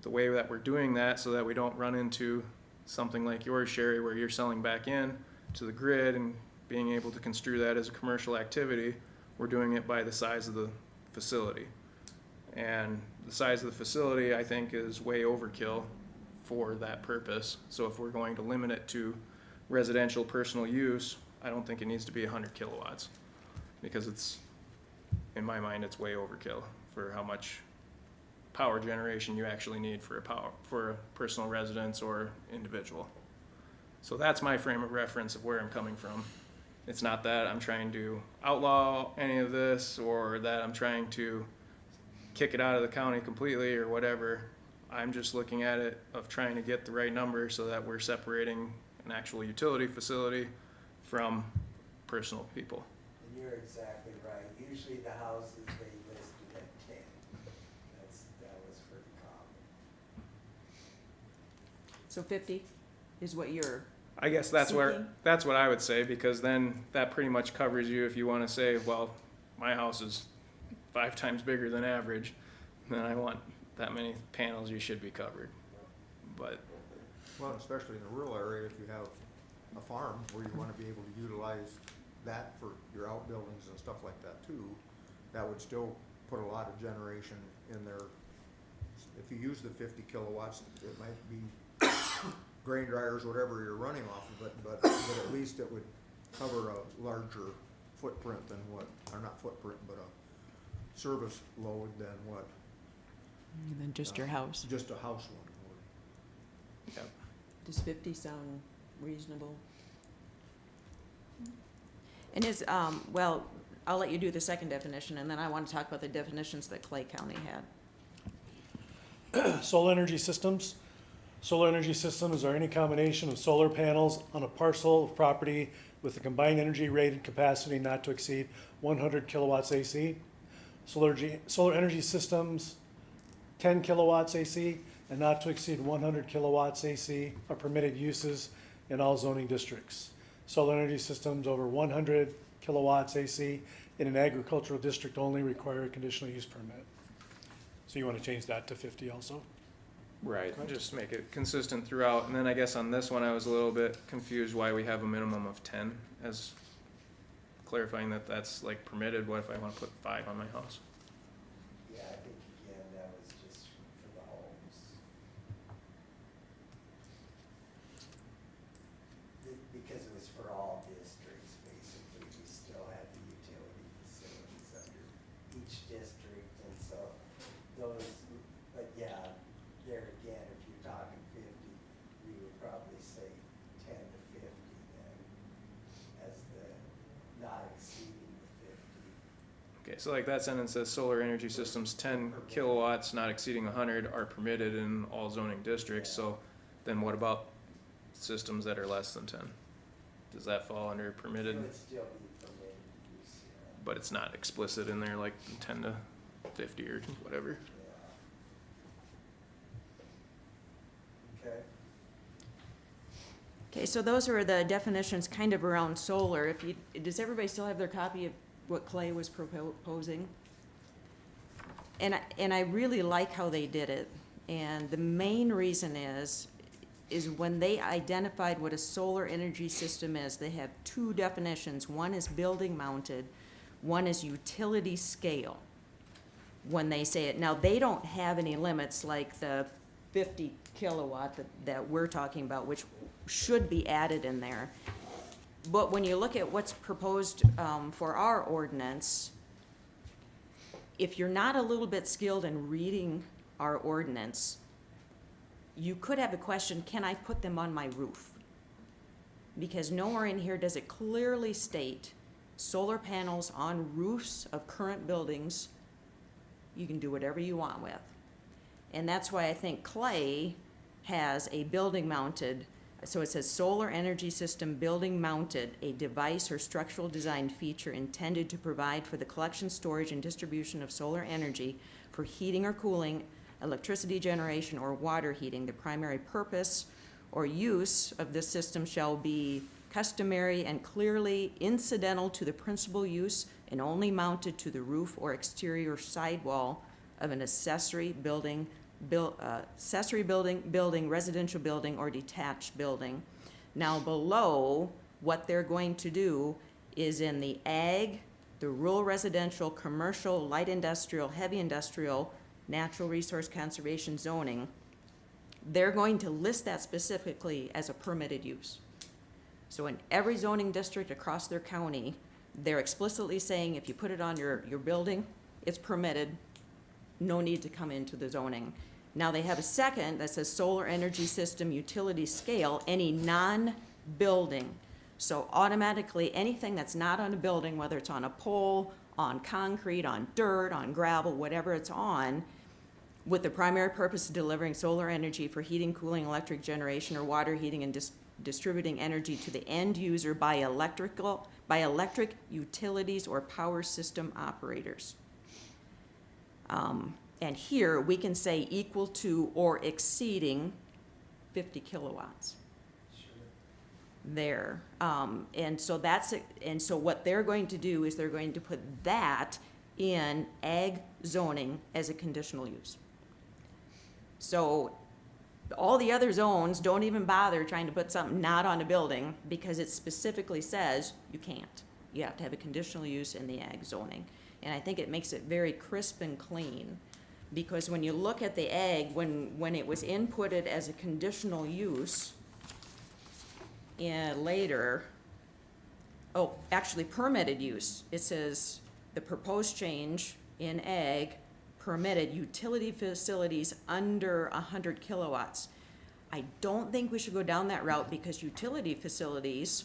the way that we're doing that, so that we don't run into something like yours, Sherry, where you're selling back in to the grid and being able to construe that as a commercial activity, we're doing it by the size of the facility. And the size of the facility, I think, is way overkill for that purpose. So if we're going to limit it to residential personal use, I don't think it needs to be 100 kilowatts, because it's, in my mind, it's way overkill for how much power generation you actually need for a personal residence or individual. So that's my frame of reference of where I'm coming from. It's not that I'm trying to outlaw any of this or that I'm trying to kick it out of the county completely or whatever. I'm just looking at it of trying to get the right number so that we're separating an actual utility facility from personal people. And you're exactly right. Usually the houses, they listed at 10. That was pretty common. So 50 is what you're, I guess that's what I would say, because then that pretty much covers you. If you want to say, well, my house is 5 times bigger than average, then I want that many panels, you should be covered. But Well, especially in a rural area, if you have a farm where you want to be able to utilize that for your outbuildings and stuff like that too, that would still put a lot of generation in there. If you use the 50 kilowatts, it might be grain dryers, whatever you're running off of it, but at least it would cover a larger footprint than what, or not footprint, but a service load than what. than just your house. Just a house one would. yep. Does 50 sound reasonable? And well, I'll let you do the second definition, and then I want to talk about the definitions that Clay County had. Solar energy systems. Solar energy systems are any combination of solar panels on a parcel of property with a combined energy rated capacity not to exceed 100 kilowatts AC. Solar energy systems, 10 kilowatts AC and not to exceed 100 kilowatts AC are permitted uses in all zoning districts. Solar energy systems over 100 kilowatts AC in an agricultural district only require a conditional use permit. So you want to change that to 50 also? Right, just make it consistent throughout. And then I guess on this one, I was a little bit confused why we have a minimum of 10, as clarifying that that's like permitted. What if I want to put 5 on my house? Yeah, I think again, that was just for the homes. Because it was so like that sentence says solar energy systems 10 kilowatts not exceeding 100 are permitted in all zoning districts, so then what about systems that are less than 10? Does that fall under It permitted? would still be permitted use, yeah. But it's not explicit in there like 10 to 50 or whatever. Yeah. Okay. Okay, so those are the definitions kind of around solar. If you, does everybody still have their copy of what Clay was proposing? And I really like how they did it. And the main reason is when they identified what a solar energy system is, they have two definitions. One is building mounted, one is utility scale. When they say it, now they don't have any limits like the 50 kilowatt that we're talking about, which should be added in there. But when you look at what's proposed for our ordinance, if you're not a little bit skilled in reading our ordinance, you could have a question, can I put them on my roof? Because nowhere in here does it clearly state solar panels on roofs of current buildings, you can do whatever you want with. And that's why I think Clay has a building mounted, so it says solar energy system building mounted, a device or structural design feature intended to provide for the collection, storage, and distribution of solar energy for heating or cooling, electricity generation, or water heating. The primary purpose or use of this system shall be customary and clearly incidental to the principal use and only mounted to the roof or exterior sidewall of an accessory building, residential building, or detached building. Now below, what they're going to do is in the ag, the rural residential, commercial, light industrial, heavy industrial, natural resource conservation zoning, they're going to list that specifically as a permitted use. So in every zoning district across their county, they're explicitly saying if you put it on your building, it's permitted, no need to come into the zoning. Now they have a second that says solar energy system utility scale, any non-building. So automatically anything that's not on a building, whether it's on a pole, on concrete, on dirt, on gravel, whatever it's on, with the primary purpose of delivering solar energy for heating, cooling, electric generation, or water heating and distributing energy to the end user by electric utilities or power system operators. And here we can say equal to or exceeding 50 kilowatts. There, and so what they're going to do is they're going to put that in ag zoning as a conditional use. So all the other zones don't even bother trying to put something not on a building because it specifically says you can't. You have to have a conditional use in the ag zoning. And I think it makes it very crisp and clean, because when you look at the ag, when it was inputted as a conditional use, and later, actually permitted use, it says the proposed change in ag permitted utility facilities under 100 kilowatts. I don't think we should go down that route because utility facilities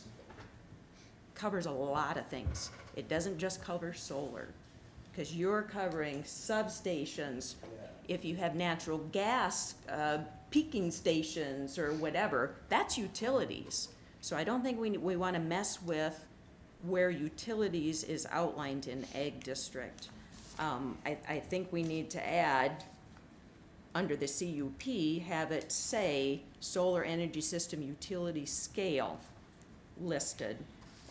covers a lot of things. It doesn't just cover solar, because you're covering substations. If you have natural gas peaking stations or whatever, that's utilities. So I don't think we want to mess with where utilities is outlined in ag district. I think we need to add, under the CUP, have it say solar energy system utility scale listed,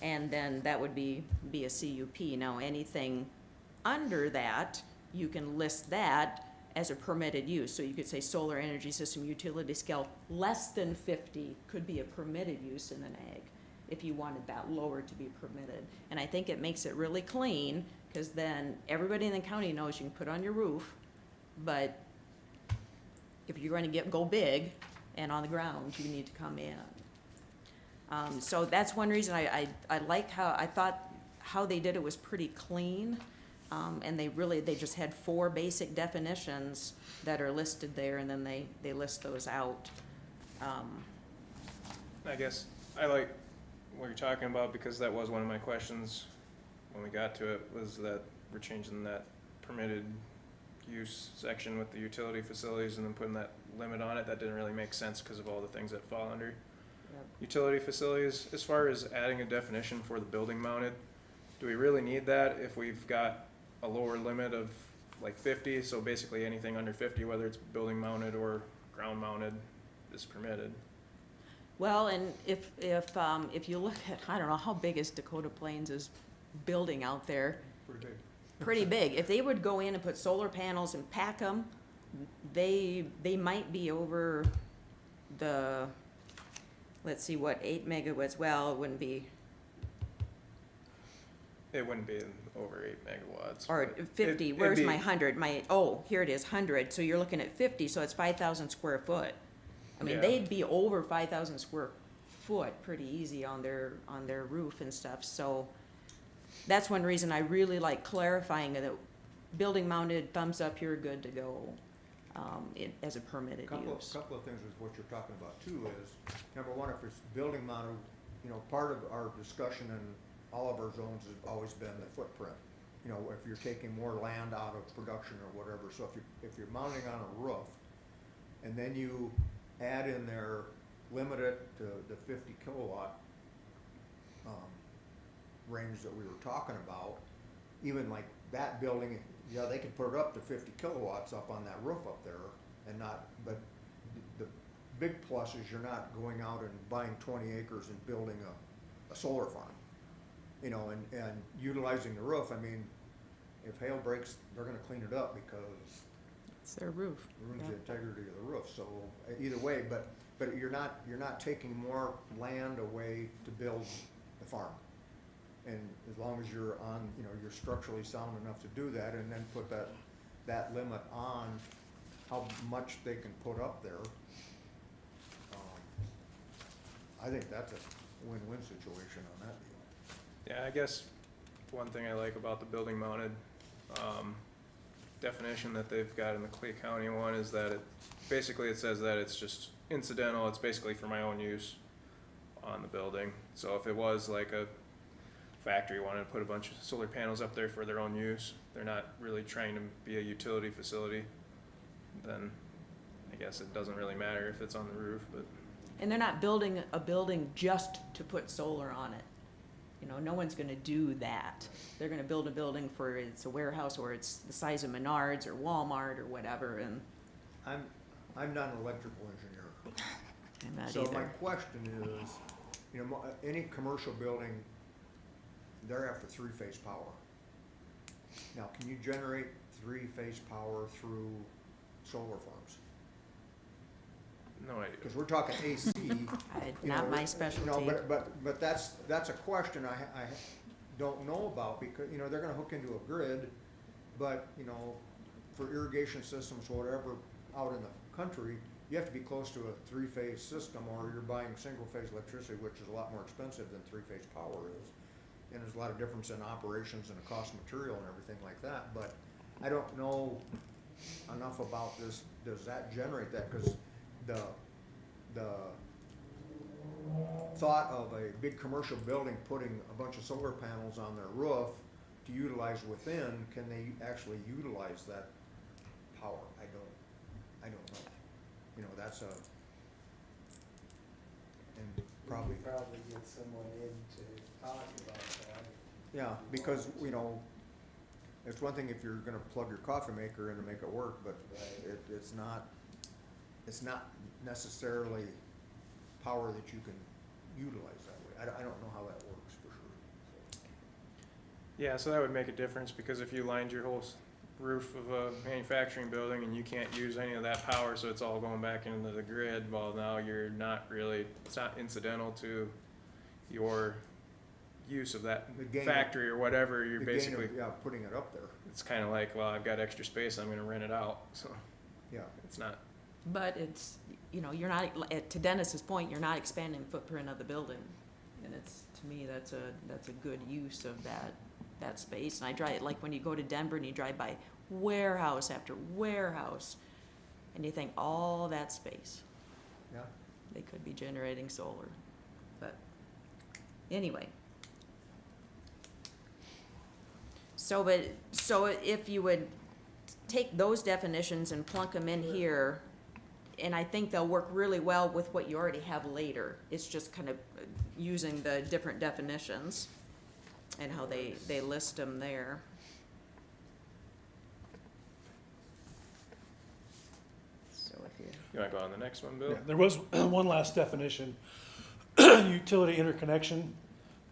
and then that would be a CUP. Now anything under that, you can list that as a permitted use. So you could say solar energy system utility scale less than 50 could be a permitted use in an ag if you wanted that lower to be permitted. And I think it makes it really clean, because then everybody in the county knows you can put on your roof, but if you're going to go big and on the ground, you need to come in. So that's one reason I like I thought how they did it was pretty clean. And they just had 4 basic definitions that are listed there, and then they list those out. I guess I like what you're talking about, because that was one of my questions when we got to it, was that we're changing that permitted use section with the utility facilities and then putting that limit on it. That didn't really make sense because of all the things that fall under utility facilities. As far as adding a definition for the building mounted, do we really need that if we've got a lower limit of like 50? So basically anything under 50, whether it's building mounted or ground mounted, is permitted. Well, and if you look at, I don't know, how big is Dakota Plains' building out there? Pretty big. Pretty big. If they would go in and put solar panels and pack them, they might be over the, let's see, what, 8 megawatts, well, it wouldn't be, It wouldn't be over 8 megawatts. or but 50, it'd where's be- my 100? Oh, here it is, 100, so you're looking at 50, so it's 5,000 square foot. I mean, Yeah. they'd be over 5,000 square foot pretty easy on their roof and stuff, so that's one reason I really like clarifying that building mounted, thumbs up, you're good to go, as a permitted Couple use. of things with what you're talking about too is, number one, if it's building mounted, you know, part of our discussion in all of our zones has always been the footprint. You know, if you're taking more land out of production or whatever, so if you're mounting on a roof, and then you add in there, limit it to the 50 kilowatt range that we were talking about, even like that building, yeah, they could put it up to 50 kilowatts up on that roof up there and not, but the big plus is you're not going out and buying 20 acres and building a solar farm. You know, and utilizing the roof, I mean, if hail breaks, they're gonna clean it up because It's their roof. it ruins Yeah. the integrity of the roof, so either way, but you're not taking more land away to build the farm. And as long as you're on, you know, you're structurally sound enough to do that, and then put that limit on how much they can put up there, I think that's a win-win situation on that deal. Yeah, I guess one thing I like about the building mounted definition that they've got in the Clay County one is that it says that it's just incidental, it's basically for my own use on the building. So if it was like a factory wanted to put a bunch of solar panels up there for their own use, they're not really trying to be a utility facility, then I guess it doesn't really matter if it's on the roof, but. And they're not building a building just to put solar on it. You know, no one's gonna do that. They're gonna build a building for, it's a warehouse, or it's the size of Menards or Walmart or whatever, and I'm not an electrical engineer. I'm not So my either. question is, you know, any commercial building, they're after three-phase power. Now, can you generate three-phase power through solar farms? No idea. Because we're talking AC. you Not know, my No, specialty. but that's a question I don't know about, because, you know, they're gonna hook into a grid, but, you know, for irrigation systems, whatever, out in the country, you have to be close to a three-phase system, or you're buying single-phase electricity, which is a lot more expensive than three-phase power is. And there's a lot of difference in operations and the cost of material and everything like that, but I don't know enough about this, does that generate that? Because the thought of a big commercial building putting a bunch of solar panels on their roof to utilize within, can they actually utilize that power? I don't know. You know, that's and probably. We probably get someone in to talk about that. Yeah, because, you know, it's one thing if you're gonna plug your coffee maker in to make it work, but it's not necessarily power that you can utilize that way. I don't know how that works for sure. Yeah, so that would make a difference, because if you lined your whole roof of a manufacturing building and you can't use any of that power, so it's all going back into the grid, well, now you're not really, it's not incidental to your use of that The gain of- factory or whatever, you're The gain of, basically, yeah, putting it up there, it's kinda like, well, I've got extra space, I'm gonna rent it out, so yeah. it's not, But it's, you know, you're not, to Dennis's point, you're not expanding the footprint of the building. And it's, to me, that's a good use of that space. And I drive, like when you go to Denver and you drive by warehouse after warehouse, and you think, all that space, Yeah, they could be generating solar. But, anyway. So if you would take those definitions and plunk them in here, and I think they'll work really well with what you already have later. It's just kind of using the different definitions and how they list them there. So if you, You wanna go on the next one, Bill? Yeah, there was one last definition, utility interconnection,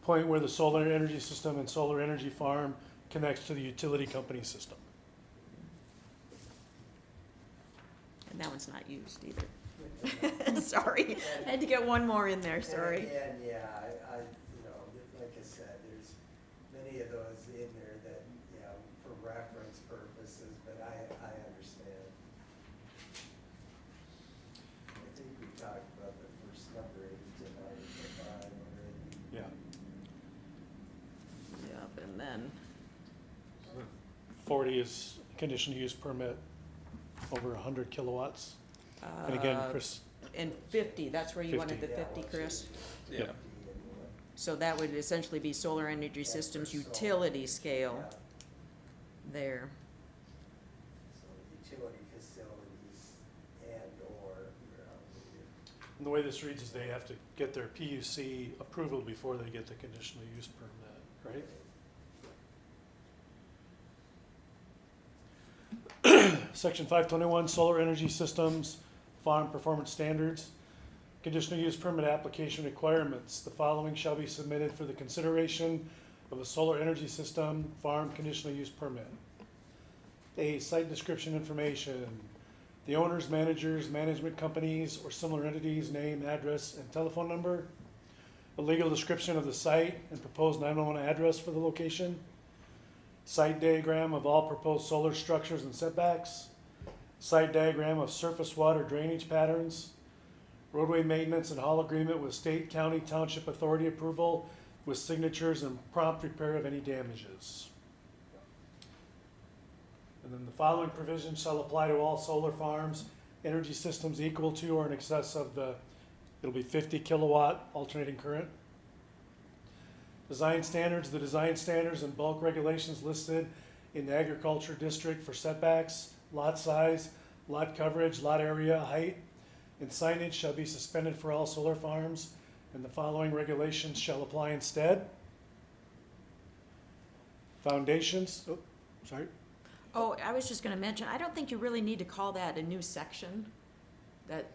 point where the solar energy system and solar energy farm connects to the utility company system. and that one's not used either. Sorry, I had to get one more in there, sorry. And again, yeah, I, you know, like I said, there's many of those in there that, you know, for reference purposes, but I understand. I think we talked about the first number in Article 5 already. Yeah. Yep, and then, 40 is conditional use permit over 100 kilowatts. And again, Chris, and 50, that's where you wanted the 50. 50, Chris? Yeah. So that would essentially be solar energy systems utility scale Yeah. there. So utility facilities and/or, and the way this reads is they have to get their PUC approval before they get the conditional use permit, right? Section 521, solar energy systems, farm performance standards. Conditional use permit application requirements. The following shall be submitted for the consideration of a solar energy system farm conditional use permit. A, site description information. The owners, managers, management companies, or similar entities' name, address, and telephone number. A legal description of the site and proposed 911 address for the location. Site diagram of all proposed solar structures and setbacks. Site diagram of surface water drainage patterns. Roadway maintenance and haul agreement with state, county, township authority approval with signatures and prompt repair of any damages. And then the following provisions shall apply to all solar farms, energy systems equal to or in excess of it'll be 50 kilowatt alternating current. Design standards, the design standards and bulk regulations listed in the agriculture district for setbacks, lot size, lot coverage, lot area, height, and signage shall be suspended for all solar farms, and the following regulations shall apply instead. Foundations, Oh, I was just gonna mention, I don't think you really need to call that a new section. That,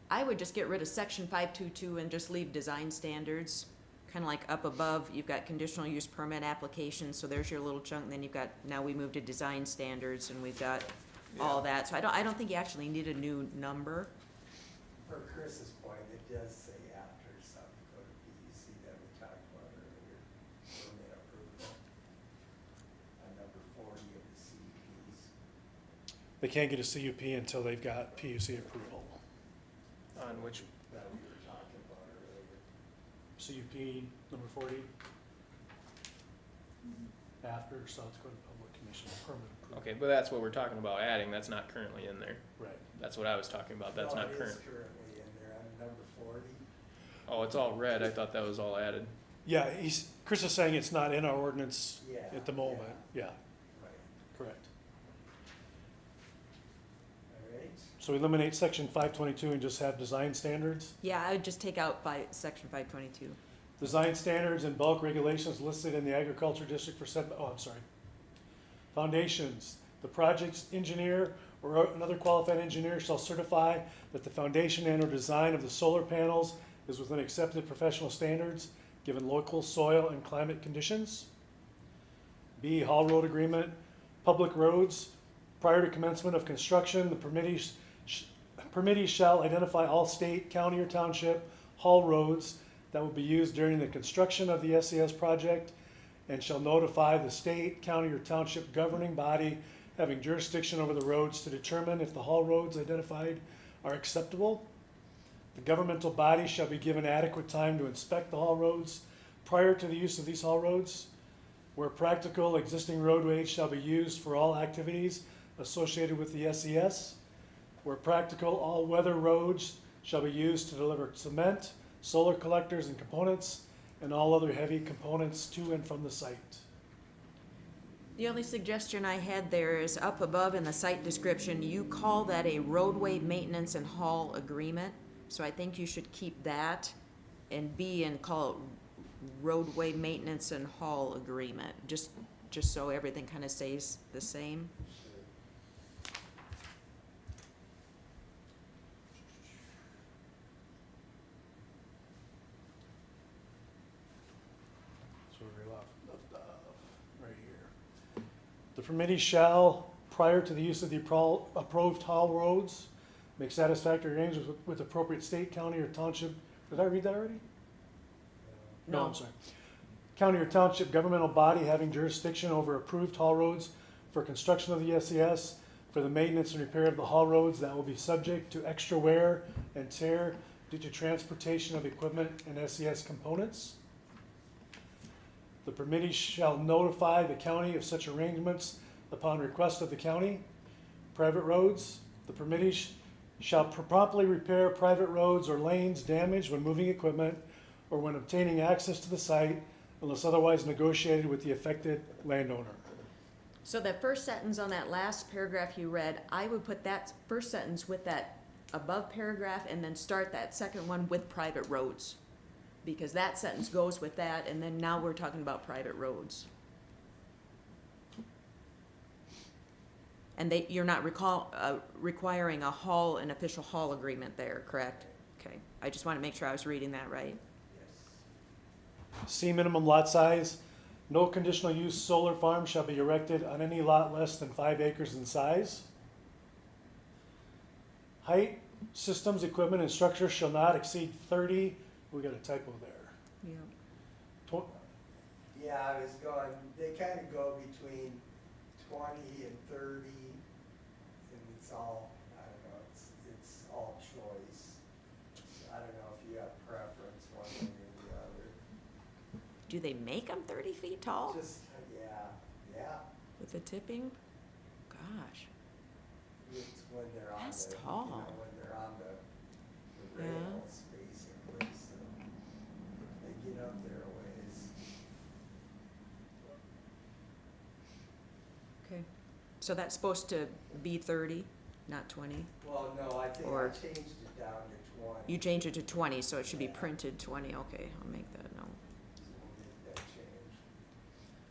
I would just get rid of section 522 and just leave design standards. Kind of like up above, you've got conditional use permit applications, so there's your little chunk, and then you've got, now we moved to design standards, and we've got all that. So I don't think you actually need a new number. For Chris's point, it does say after South Dakota PUC that we talked about earlier, permit approval. On number 40 of the CUPs. they can't get a CUP until they've got PUC approval. On which, That we were talking about earlier. CUP number 40. After South Dakota Public Commission permit approval. okay, but that's what we're talking about adding, that's not currently in there. Right. That's what I was talking about, that's No, not it current. is currently in there on number 40. Oh, it's all red, I thought that was all added. Yeah, Chris is saying it's not in our ordinance Yeah. at the moment. Yeah, Right, correct. all right. So eliminate section 522 and just have design standards. Yeah, I would just take out section 522. Design standards and bulk regulations listed in the agriculture district for foundations. The project's engineer or another qualified engineer shall certify that the foundation and or design of the solar panels is within accepted professional standards given local soil and climate conditions. B, haul road agreement, public roads. Prior to commencement of construction, the permittees shall identify all state, county, or township haul roads that will be used during the construction of the SES project and shall notify the state, county, or township governing body having jurisdiction over the roads to determine if the haul roads identified are acceptable. The governmental body shall be given adequate time to inspect the haul roads prior to the use of these haul roads. Where practical, existing roadways shall be used for all activities associated with the SES. Where practical, all weather roads shall be used to deliver cement, solar collectors and components, and all other heavy components to and from the site. The only suggestion I had there is up above in the site description, you call that a roadway maintenance and haul agreement. So I think you should keep that and B and call it roadway maintenance and haul agreement, just so everything kind of stays the same. So we're left right here. The permittee shall, prior to the use of the approved haul roads, make satisfactory arrangements with appropriate state, county, or township. Did I read that already? No, I'm sorry. County or township governmental body having jurisdiction over approved haul roads for construction of the SES, for the maintenance and repair of the haul roads that will be subject to extra wear and tear due to transportation of equipment and SES components. The permittee shall notify the county of such arrangements upon request of the county. Private roads, the permittee shall promptly repair private roads or lanes damaged when moving equipment or when obtaining access to the site unless otherwise negotiated with the affected landowner. So that first sentence on that last paragraph you read, I would put that first sentence with that above paragraph and then start that second one with private roads. Because that sentence goes with that, and then now we're talking about private roads. And you're not requiring a haul, an official haul agreement there, correct? Okay, I just want to make sure I was reading that right. C, minimum lot size. No conditional use solar farm shall be erected on any lot less than 5 acres in size. Height, systems, equipment, and structures shall not exceed 30, we got a typo there. Yeah. Yeah, I was going, they kind of go between 20 and 30, and it's all, I don't know, it's all choice. I don't know if you have preference one way or the other. Do they make them 30 feet tall Just, yeah, with the tipping? Gosh. it's when they're on That's the, tall. when they're on the Yeah. rails, basically, so they get up there a ways. Okay. So that's supposed to be 30, not 20? Well, no, I think I Or- changed it down to 20. You changed it to 20, so it should be printed 20. Okay, I'll make that note. So we'll get that changed.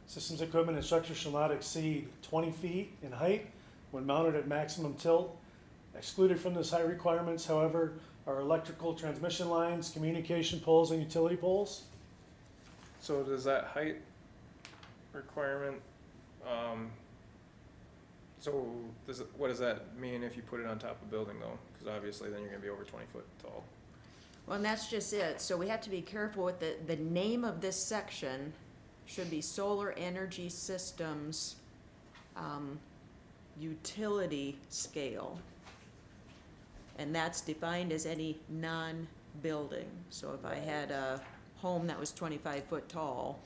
Systems, equipment, and structures shall not exceed 20 feet in height when mounted at maximum tilt. Excluded from this height requirements, however, are electrical transmission lines, communication poles, and utility poles. So does that height requirement, so what does that mean if you put it on top of a building though? Cause obviously then you're gonna be over 20 foot tall. Well, and that's just it. So we have to be careful with the name of this section should be solar energy systems, utility scale. And that's defined as any non-building. So if I had a home that was 25 foot tall,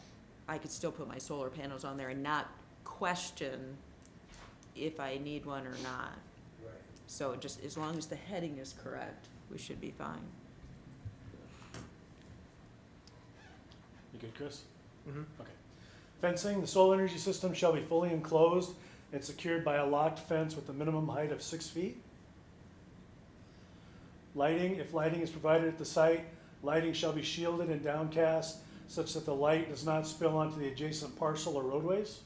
I could still put my solar panels on there and not question if I need one or not. Right. So just as long as the heading is correct, we should be fine. You good, Chris? Mm-hmm. Okay. Fencing, the solar energy system shall be fully enclosed and secured by a locked fence with a minimum height of 6 feet. Lighting, if lighting is provided at the site, lighting shall be shielded and downcast such that the light does not spill onto the adjacent parcel or roadways.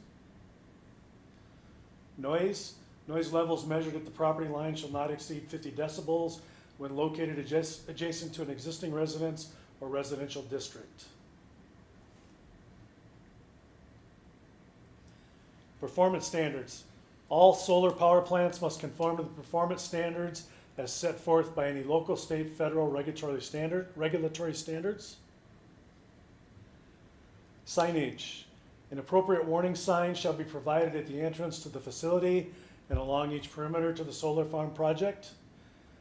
Noise levels measured at the property line shall not exceed 50 decibels when located adjacent to an existing residence or residential district. Performance standards. All solar power plants must conform to the performance standards as set forth by any local, state, federal regulatory standards. Signage. An appropriate warning sign shall be provided at the entrance to the facility and along each perimeter to the solar farm project.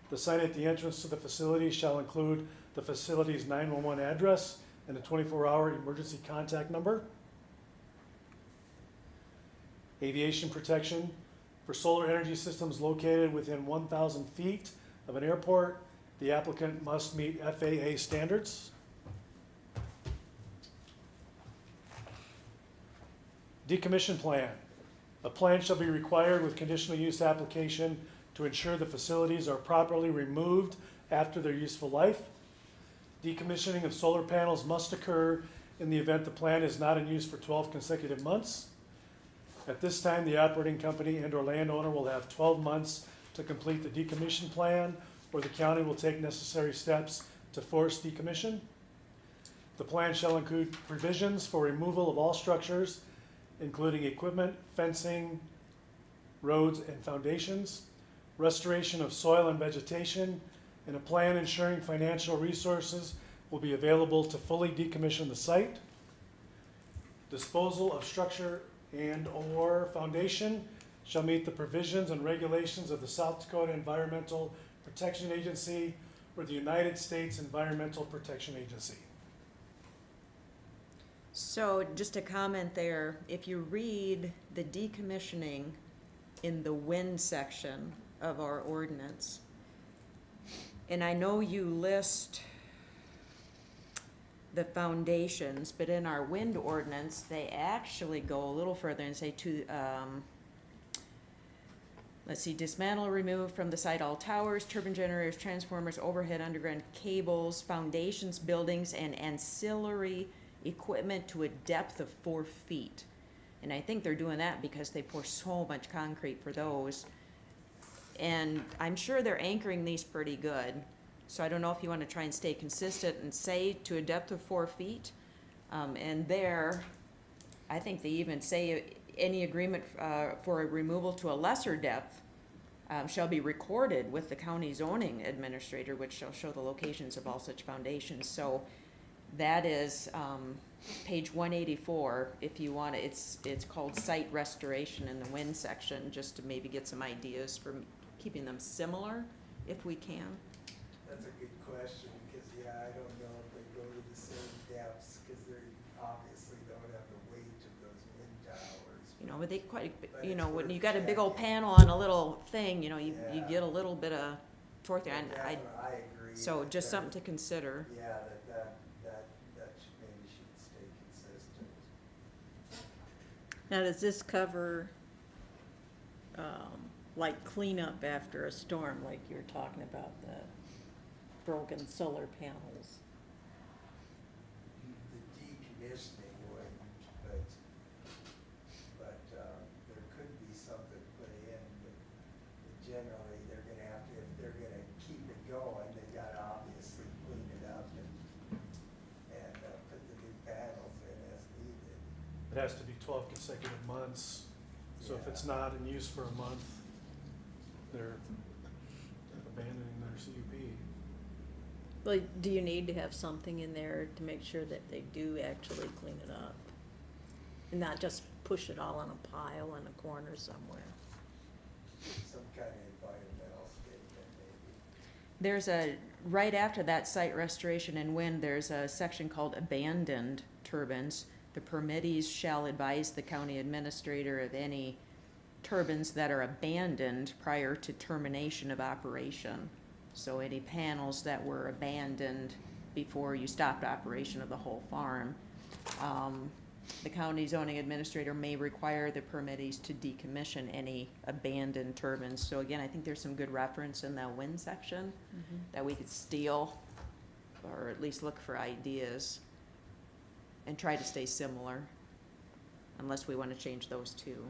The sign at the entrance to the facility shall include the facility's 911 address and a 24-hour emergency contact number. Aviation protection. For solar energy systems located within 1,000 feet of an airport, the applicant must meet FAA standards. Decommission plan. A plan shall be required with conditional use application to ensure the facilities are properly removed after their useful life. Decommissioning of solar panels must occur in the event the plant is not in use for 12 consecutive months. At this time, the operating company and/or landowner will have 12 months to complete the decommission plan, or the county will take necessary steps to force decommission. The plan shall include provisions for removal of all structures, including equipment, fencing, roads, and foundations, restoration of soil and vegetation, and a plan ensuring financial resources will be available to fully decommission the site. Disposal of structure and/or foundation shall meet the provisions and regulations of the South Dakota Environmental Protection Agency or the United States Environmental Protection Agency. So just a comment there, if you read the decommissioning in the wind section of our ordinance, and I know you list the foundations, but in our wind ordinance, they actually go a little further and say let's see, dismantle or remove from the site all towers, turbine generators, transformers, overhead underground cables, foundations, buildings, and ancillary equipment to a depth of 4 feet. And I think they're doing that because they pour so much concrete for those. And I'm sure they're anchoring these pretty good. So I don't know if you want to try and stay consistent and say to a depth of 4 feet. And there, I think they even say any agreement for a removal to a lesser depth shall be recorded with the county zoning administrator, which shall show the locations of all such foundations. So that is page 184, if you want to, it's called site restoration in the wind section, just to maybe get some ideas for keeping them similar, if we can. That's a good question, because, yeah, I don't know if they go to the same depths, because they obviously don't have the weight of those wind towers. You know, but they quite, But you it's know, when worth you got a big old checking. panel on a little thing, you know, you Yeah. get a little bit of torque there, and I agree. so that just that- something to consider. Yeah, that maybe should stay consistent. Now, does this cover, like cleanup after a storm, like you're talking about the broken solar panels? The decommissioning wouldn't, but there could be something put in, but generally, they're gonna have to, if they're gonna keep it going, they gotta obviously clean it up and put the new panels in as needed. It has to be 12 consecutive months, so if Yeah. it's not in use for a month, they're abandoning their CUP. Well, do you need to have something in there to make sure that they do actually clean it up? And not just push it all in a pile in a corner somewhere? Some kind of environmental statement maybe. There's right after that site restoration and wind, there's a section called abandoned turbines. The permittees shall advise the county administrator of any turbines that are abandoned prior to termination of operation. So any panels that were abandoned before you stopped operation of the whole farm. The county zoning administrator may require the permittees to decommission any abandoned turbines. So again, I think there's some good reference in that wind section that we could steal, or at least look for ideas and try to stay similar, unless we want to change those two.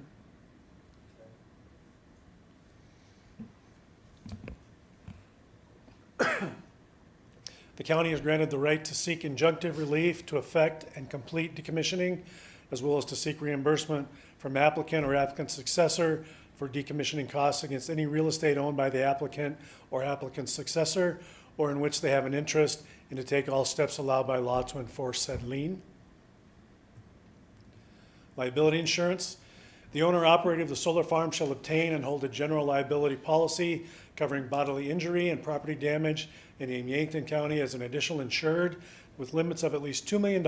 The county has granted the right to seek injunctive relief to effect and complete decommissioning, as well as to seek reimbursement from applicant or applicant's successor for decommissioning costs against any real estate owned by the applicant or applicant's successor, or in which they have an interest, and to take all steps allowed by law to enforce said lien. Liability insurance. The owner operator of the solar farm shall obtain and hold a general liability policy covering bodily injury and property damage in Yankton County as an additional insured, with limits of at least $2 million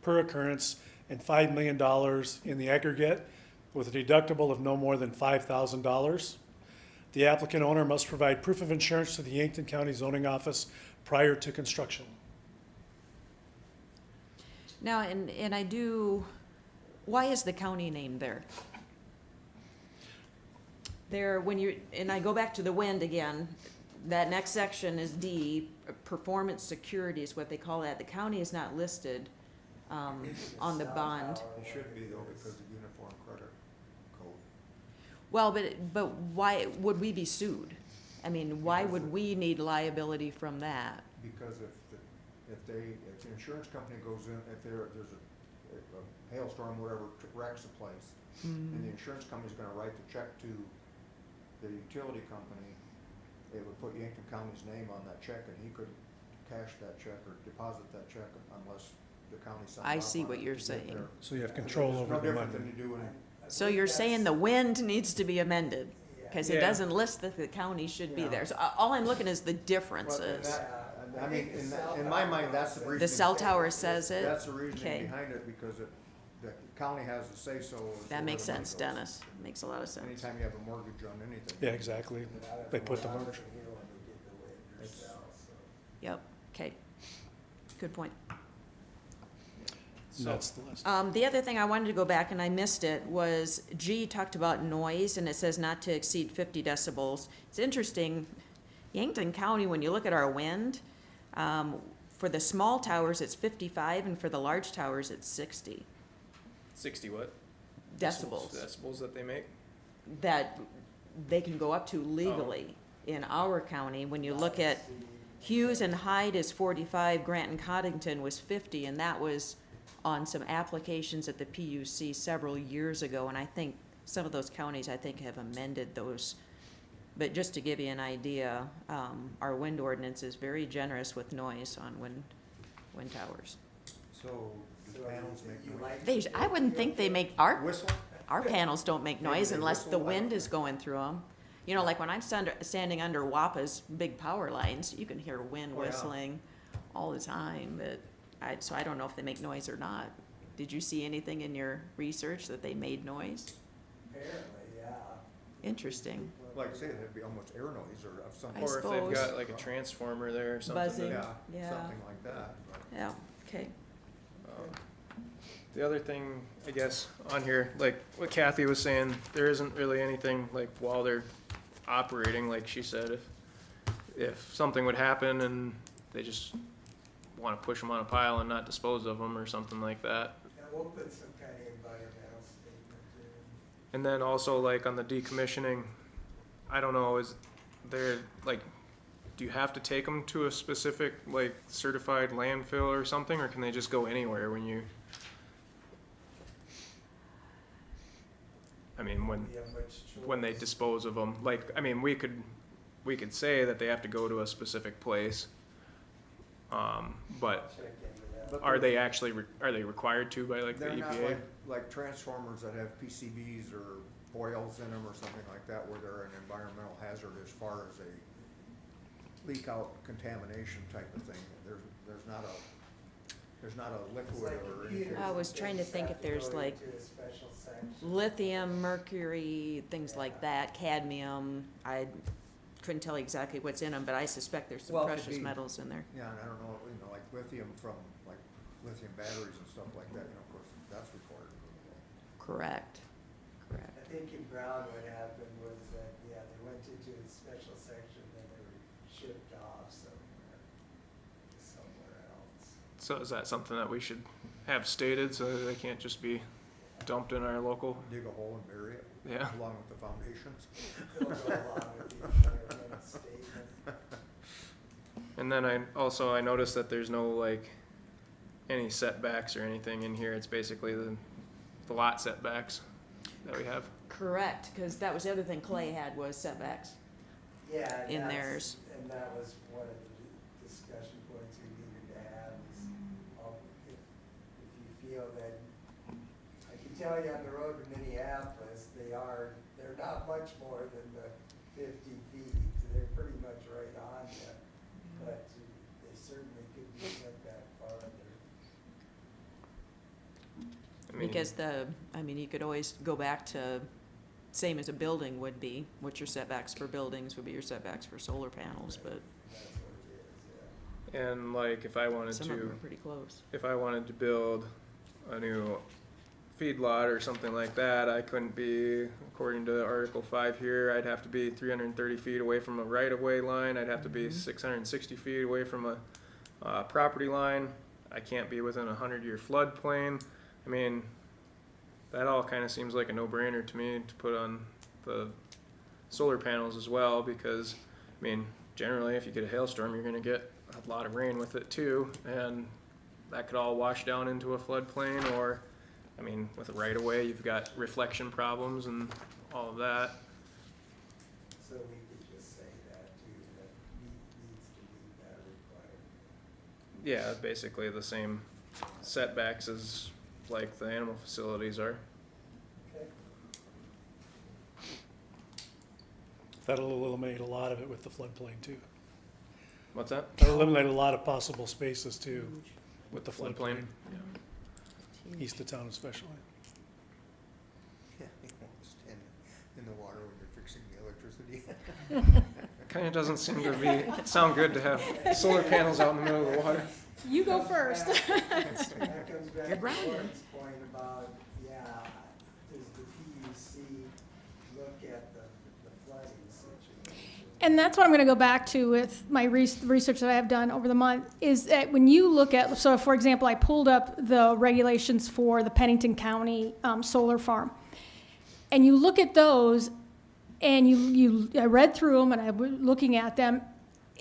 per occurrence and $5 million in the aggregate, with a deductible of no more than $5,000. The applicant owner must provide proof of insurance to the Yankton County Zoning Office prior to construction. Now, and I do, why is the county named there? There, when you, and I go back to the wind again, that next section is D, performance security is what they call that. The county is not listed, on the bond. It should be though, because of uniform credit code. Well, but why would we be sued? I mean, why would we need liability from that? Because if the insurance company goes in, if there's a hailstorm, whatever, wrecks the place, and the insurance company's gonna write the check to the utility company, it would put Yankton County's name on that check, and he could cash that check or deposit that check unless the county signs off I see on what it you're to get saying. there. So you have control It's over no the different money. than you do in, So you're saying the wind needs to be amended? Cause it Yeah. doesn't list that the county should be there. So all I'm looking is the differences. I mean, in my mind, that's the reason. The cell tower says it? That's the reasoning Okay. behind it, because the county has the say-so. as to That where makes the money sense, goes. Dennis. Makes a lot of sense. Anytime you have a mortgage on anything. Yeah, exactly. They put the mortgage. Yep, okay. Good point. And that's the list. The other thing I wanted to go back, and I missed it, was G talked about noise, and it says not to exceed 50 decibels. It's interesting, Yankton County, when you look at our wind, for the small towers, it's 55, and for the large towers, it's 60 60 what? decibels. Decibels that they make? That they can go up to legally in our county. When you look at Hughes and Hyde is 45, Grant and Coddington was 50, and that was on some applications at the PUC several years ago, and I think some of those counties, I think, have amended those. But just to give you an idea, our wind ordinance is very generous with noise on wind towers. So, do panels make noise? I wouldn't think they make, Whistle? our panels don't make Maybe noise they unless the whistle wind loud. is going through them. You know, like when I'm standing under WAPA's big power lines, you can hear wind Oh, yeah. whistling all the time, but so I don't know if they make noise or not. Did you see anything in your research that they made noise? Apparently, yeah. Interesting. Like I say, that'd be almost air noise or of some. I Or if suppose. they've got like a transformer there or something. Buzzing. that- Yeah. Something like that, but. Yeah, okay. The other thing, I guess, on here, like what Kathy was saying, there isn't really anything like while they're operating, like she said, if something would happen and they just wanna push them on a pile and not dispose of them or something like that. And we'll put some kind of environmental statement in. And then also like on the decommissioning, I don't know, is there like, do you have to take them to a specific like certified landfill or something, or can they just go anywhere when you? I mean, Yeah, much when they choice. dispose of them, like, I mean, we could say that they have to go to a specific place. But Check into that. But are they actually, are they required to by like the They're not EPA? like transformers that have PCBs or oils in them or something like that, where they're an environmental hazard as far as a leak out contamination type of thing. There's not a It's liquid like or computers, anything. I was they trying to just think have if to there's go like into a special section. lithium, mercury, things like that, cadmium. I couldn't tell you exactly what's in them, but I suspect there's some Well, it could precious be- metals in there. Yeah, and I don't know, like lithium from, like lithium batteries and stuff like that, of course, that's required. Correct, correct. I think in Brown, what happened was that, yeah, they went into a special section, then they were shipped off somewhere else. So is that something that we should have stated so that they can't just be dumped in our local? Dig a hole and bury it, Yeah. along with the foundations. They'll go along with the environmental statement. And then I noticed that there's no like any setbacks or anything in here. It's basically the lot setbacks that we have. Correct, because that was the other thing Clay had was setbacks. Yeah. and In that's- theirs. And that was one of the discussion points we needed to have is, if you feel that, I can tell you on the road to Minneapolis, they're not much more than the 50 feet. They're pretty much right on you, but they certainly could be set that farther. I mean, Because you could always go back to, same as a building would be, what your setbacks for buildings would be your setbacks for solar panels, but That's what it is, yeah. and like if I wanted some of them to, are pretty close. if I wanted to build a new feedlot or something like that, I couldn't be, according to Article 5 here, I'd have to be 330 feet away from a right-of-way line. I'd have to be 660 feet away from a property line. I can't be within a 100-year floodplain. I mean, that all kind of seems like a no-brainer to me to put on the solar panels as well, because, I mean, generally if you get a hailstorm, you're going to get a lot of rain with it too, and that could all wash down into a floodplain. Or, I mean, with a right-of-way, you've got reflection problems and all of that. So we could just say that too, that needs to be that required. Yeah, basically the same setbacks as like the animal facilities are. Okay. That'll eliminate a lot of it with the floodplain too. What's that? That'll eliminate a lot of possible spaces too with the floodplain, east of town especially. Yeah, you won't stand in the water when you're fixing the electricity. Kind of doesn't seem to sound good to have solar panels out in the middle of the water. You go first. That comes back You're to grounded. Lauren's point about, yeah, does the PUC look at the flooding situation? And that's what I'm going to go back to with my research that I have done over the month, is that when you look at, so for example, I pulled up the regulations for the Pennington County solar farm. And you look at those, and I read through them, and I was looking at them,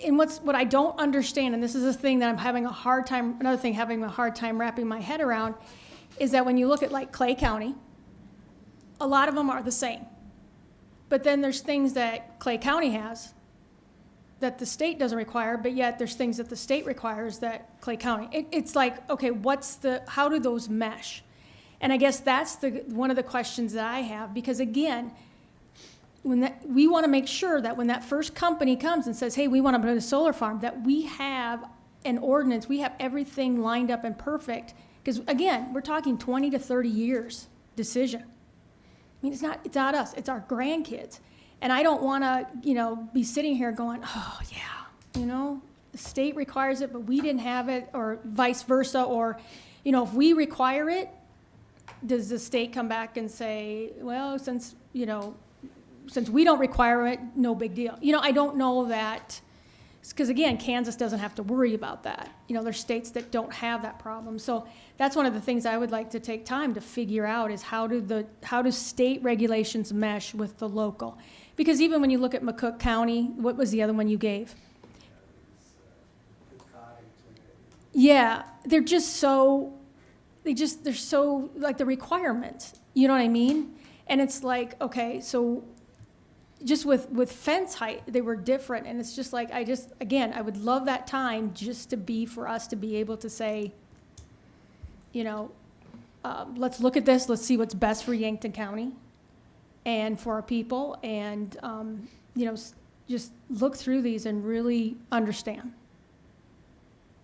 and what I don't understand, and this is a thing that I'm having a hard time, another thing having a hard time wrapping my head around, is that when you look at like Clay County, a lot of them are the same. But then there's things that Clay County has that the state doesn't require, but yet there's things that the state requires that Clay County. It's like, okay, how do those mesh? And I guess that's one of the questions that I have, because again, we want to make sure that when that first company comes and says, hey, we want to build a solar farm, that we have an ordinance, we have everything lined up and perfect. Because again, we're talking 20 to 30 years decision. I mean, it's not us, it's our grandkids. And I don't want to, be sitting here going, oh yeah, the state requires it, but we didn't have it, or vice versa. Or, if we require it, does the state come back and say, well, since we don't require it, no big deal. I don't know that, because again, Kansas doesn't have to worry about that. There's states that don't have that problem. So that's one of the things I would like to take time to figure out, is how do state regulations mesh with the local? Because even when you look at McCook County, what was the other one you gave? The cottage and Yeah, they're so like the requirements, you know what I mean? And it's like, okay, so just with fence height, they were different. And it's just like, I would love that time just for us to be able to say, let's look at this, let's see what's best for Yankton County and for our people, and, just look through these and really understand.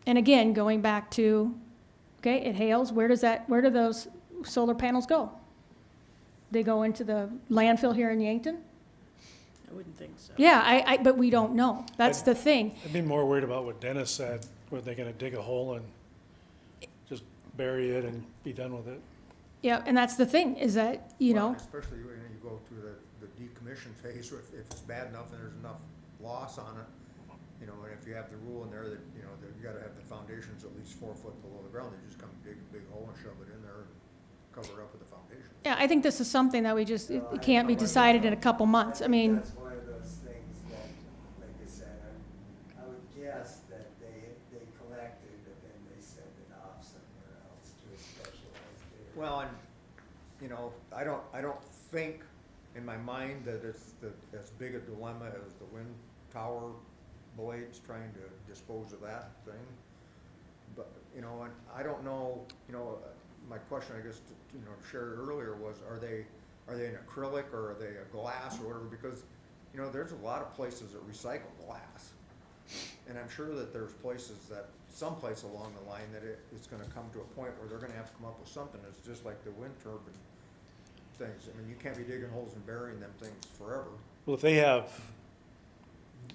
And again, going back to, okay, it hails, where do those solar panels go? They go into the landfill here in Yankton? I wouldn't think so. Yeah, but we don't know. That's the thing. I'd be more worried about what Dennis said, were they gonna dig a hole and just bury it and be done with it? Yeah, and that's the thing, is that, Well, especially when you go through the decommission phase, if it's bad enough and there's enough loss on it, and if you have the rule in there that, that you gotta have the foundations at least 4 foot below the ground, they just come dig a big hole and shove it in there and cover it up with the foundation. yeah, I think this is something that it can't be decided in a couple months. I mean, that's one of those things that, like I said, I would guess that they collected, but then they sent it off somewhere else to a specialized area. Well, and, I don't think in my mind that it's as big a dilemma as the wind tower blades trying to dispose of that thing. But, and I don't know, my question, I guess, shared earlier was, are they an acrylic or are they a glass or whatever? Because, there's a lot of places that recycle glass. And I'm sure that there's someplace along the line that it's gonna come to a point where they're gonna have to come up with something that's just like the wind turbine things. I mean, you can't be digging holes and burying them things forever. Well, if they have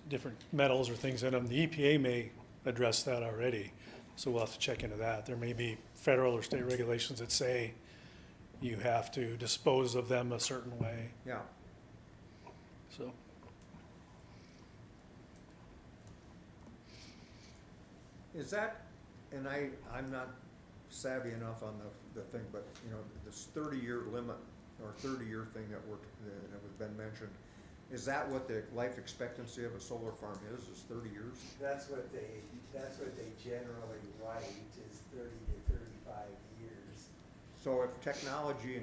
different metals or things in them, the EPA may address that already. So we'll have to check into that. There may be federal or state regulations that say you have to dispose of them a certain way, Yeah. so. Is that, and I'm not savvy enough on the thing, but, you know, this 30-year limit or 30-year thing that was been mentioned, is that what the life expectancy of a solar farm is 30 years? That's what they generally write, is 30 to 35 years. So if technology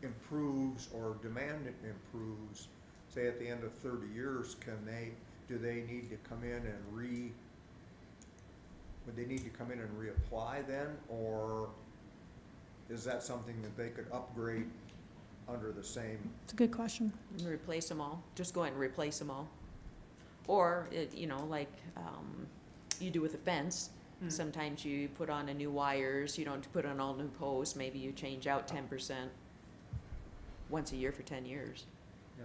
improves or demand improves, say at the end of 30 years, do they need to come in and would they need to come in and reapply then? Or is that something that they could upgrade under the same? It's a good question. Replace them all, just go ahead and replace them all. Or, you know, like, you do with a fence, sometimes you put on a new wires, you don't put on all new posts, maybe you change out 10% once a year for 10 years. Yeah.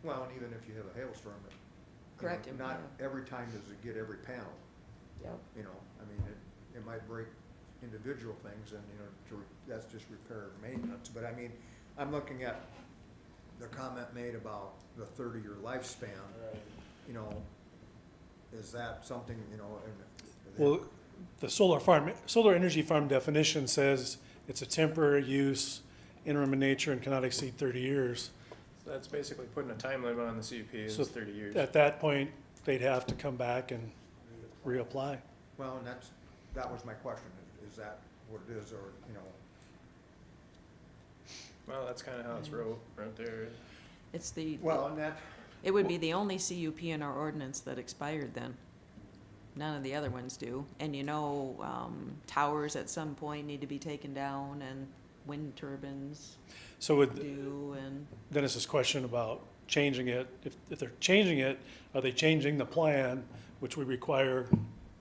Well, and even if you have a hailstorm, you know, Correct, not yeah. every time does it get every panel, Yep. you know, I mean, it might break individual things and, you know, that's just repair and maintenance, but I mean, I'm looking at the comment made about the 30-year lifespan, Right. you know, is that something, you know, Well, the solar energy farm definition says it's a temporary use, interim in nature, and cannot exceed 30 years. So that's basically putting a time limit on the CUP is So 30 years. At that point, they'd have to come back and reapply. well, and that was my question, is that what it is, or, you know, Well, that's kind of how it's wrote right there. It's the, well, and that, it would be the only CUP in our ordinance that expired then. None of the other ones do. And you know, towers at some point need to be taken down and wind turbines So with do and, Dennis's question about changing it, if they're changing it, are they changing the plan, which would require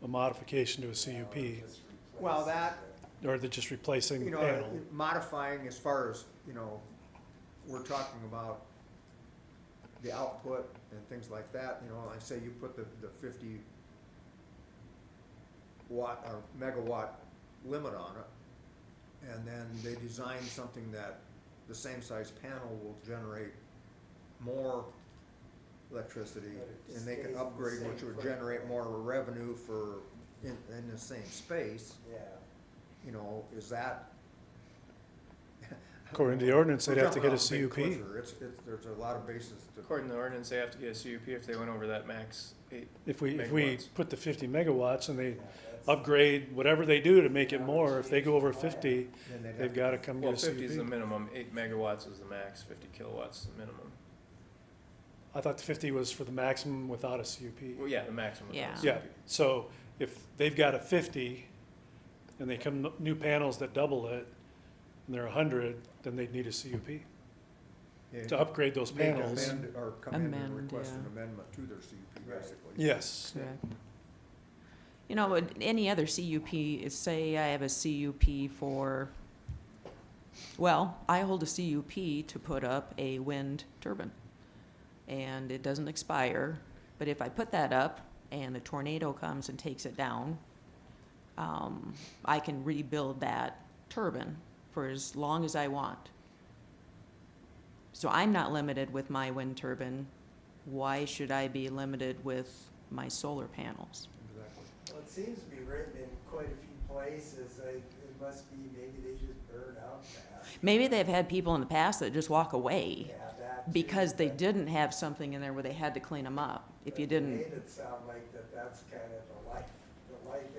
a modification to a CUP? Just well, replace that, Or are they just replacing you the know, panel? modifying as far as, you know, we're talking about the output and things like that, you know, I say you put the 50 watt or megawatt limit on it, and then they design something that the same size panel will generate more electricity, But it and they stays can in the upgrade, same which would footprint. generate more revenue in the same space, Yeah. you know, is that? According to the ordinance, they'd We're have to get a jumping off a big CUP. cliff here. There's a lot of bases to. According to the ordinance, they have to get a CUP if they went over that max 8 If we megawatts. put the 50 megawatts and they Yeah, that's- upgrade whatever they do to make it more, if they go over 50, Then they'd have they've to- got to come Well, get a 50 is the CUP. minimum, 8 megawatts is the max, 50 kilowatts is the minimum. I thought the 50 was for the maximum without a CUP. Well, yeah, the maximum. Yeah. is Yeah, CUP. so if they've got a 50 and they come new panels that double it, and they're 100, then they'd need a CUP Yeah, to upgrade those make panels. amend or come in and Amend, request yeah. an amendment to their CUP, Right. basically. Yes, correct. You know, any other CUP is, say I have a CUP for, well, I hold a CUP to put up a wind turbine. And it doesn't expire, but if I put that up and a tornado comes and takes it down, I can rebuild that turbine for as long as I want. So I'm not limited with my wind turbine. Why should I be limited with my solar panels? Exactly. Well, it seems to be written in quite a few places, it must be, maybe they just burn out fast. Maybe they've had people in the past that just walk away Yeah, that too, because they but- didn't have something in there where they had to clean them up. If you but to me, didn't, it sound like that's kind of the life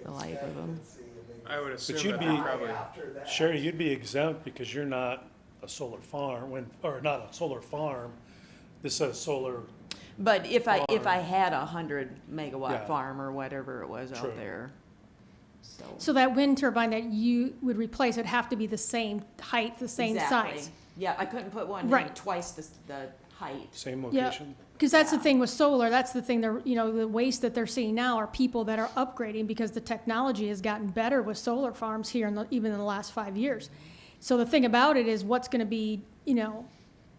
The life of 'em. expectancy, and they I would just assume you'd that be- they die probably, after that. Sherry, you'd be exempt because you're not a solar farm, or not a solar farm. This says solar, but if I Farm. had 100 Yeah. megawatt farm or whatever it was True. out there. So. So that wind turbine that you would replace would have to be the same height, the same Exactly. size. Yeah, I couldn't put one Right. maybe twice the height. same Yeah. location. Because that's the Yeah. thing with solar, that's the thing, the waste that they're seeing now are people that are upgrading because the technology has gotten better with solar farms here even in the last 5 years. So the thing about it is what's gonna be,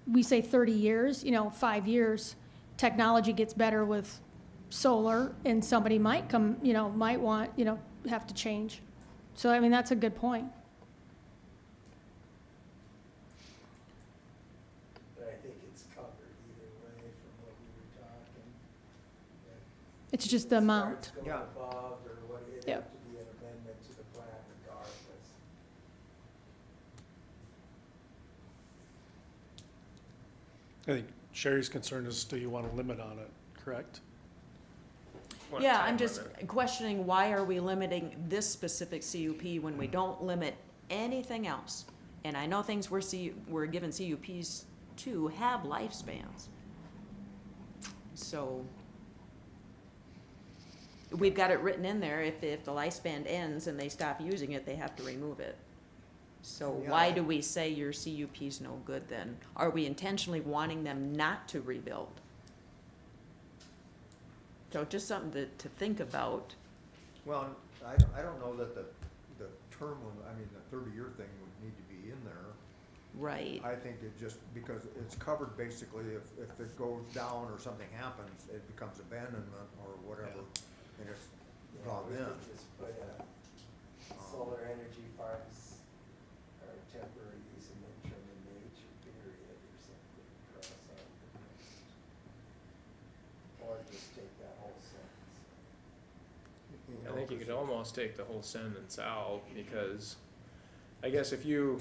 we say 30 years, 5 years, technology gets better with solar and somebody might come, might want, have to change. So, I mean, that's a good point. It's just the amount. Starts going Yeah. above or what, it'd Yep. have to be an amendment to the plan regardless. I think Sherry's concern is, do you want a limit on it, correct? Want Yeah, time I'm just limit. questioning, why are we limiting this specific CUP when we don't limit anything else? And I know things we're given CUPs to have lifespans. So, we've got it written in there, if the lifespan ends and they stop using it, they have to remove it. So Yeah. why do we say your CUP's no good then? Are we intentionally wanting them not to rebuild? So just something to think about. Well, I don't know that the term, I mean, the 30-year thing would need to be in there. Right. I think it just, because it's covered basically, if it goes down or something happens, it becomes abandonment or whatever, and it's You know, gone we in. could just put, solar energy farms are temporary use and interim in nature, period, or something, cross out the next. Or just take that whole sentence. I think you could almost take the whole sentence out, because I guess if you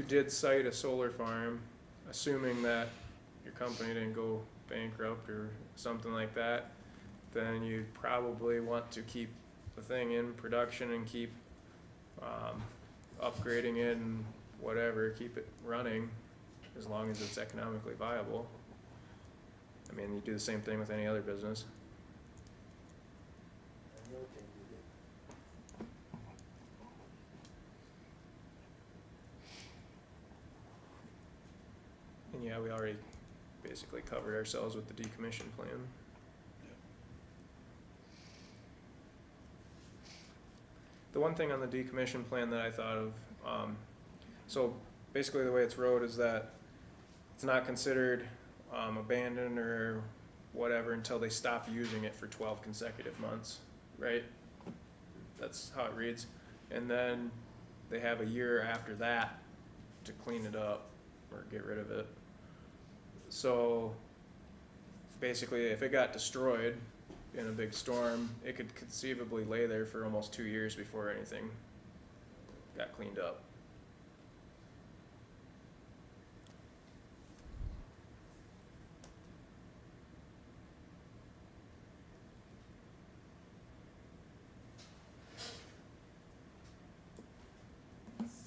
did cite a solar farm, assuming that your company didn't go bankrupt or something like that, then you'd probably want to keep the thing in production and keep upgrading it and whatever, keep it running as long as it's economically viable. I mean, you do the same thing with any other business. I know can do it. And yeah, we already basically covered ourselves with the decommission plan. The one thing on the decommission plan that I thought of, so basically the way it's wrote is that it's not considered abandoned or whatever until they stop using it for 12 consecutive months, right? That's how it reads. And then they have a year after that to clean it up or get rid of it. So basically, if it got destroyed in a big storm, it could conceivably lay there for almost 2 years before anything got cleaned up.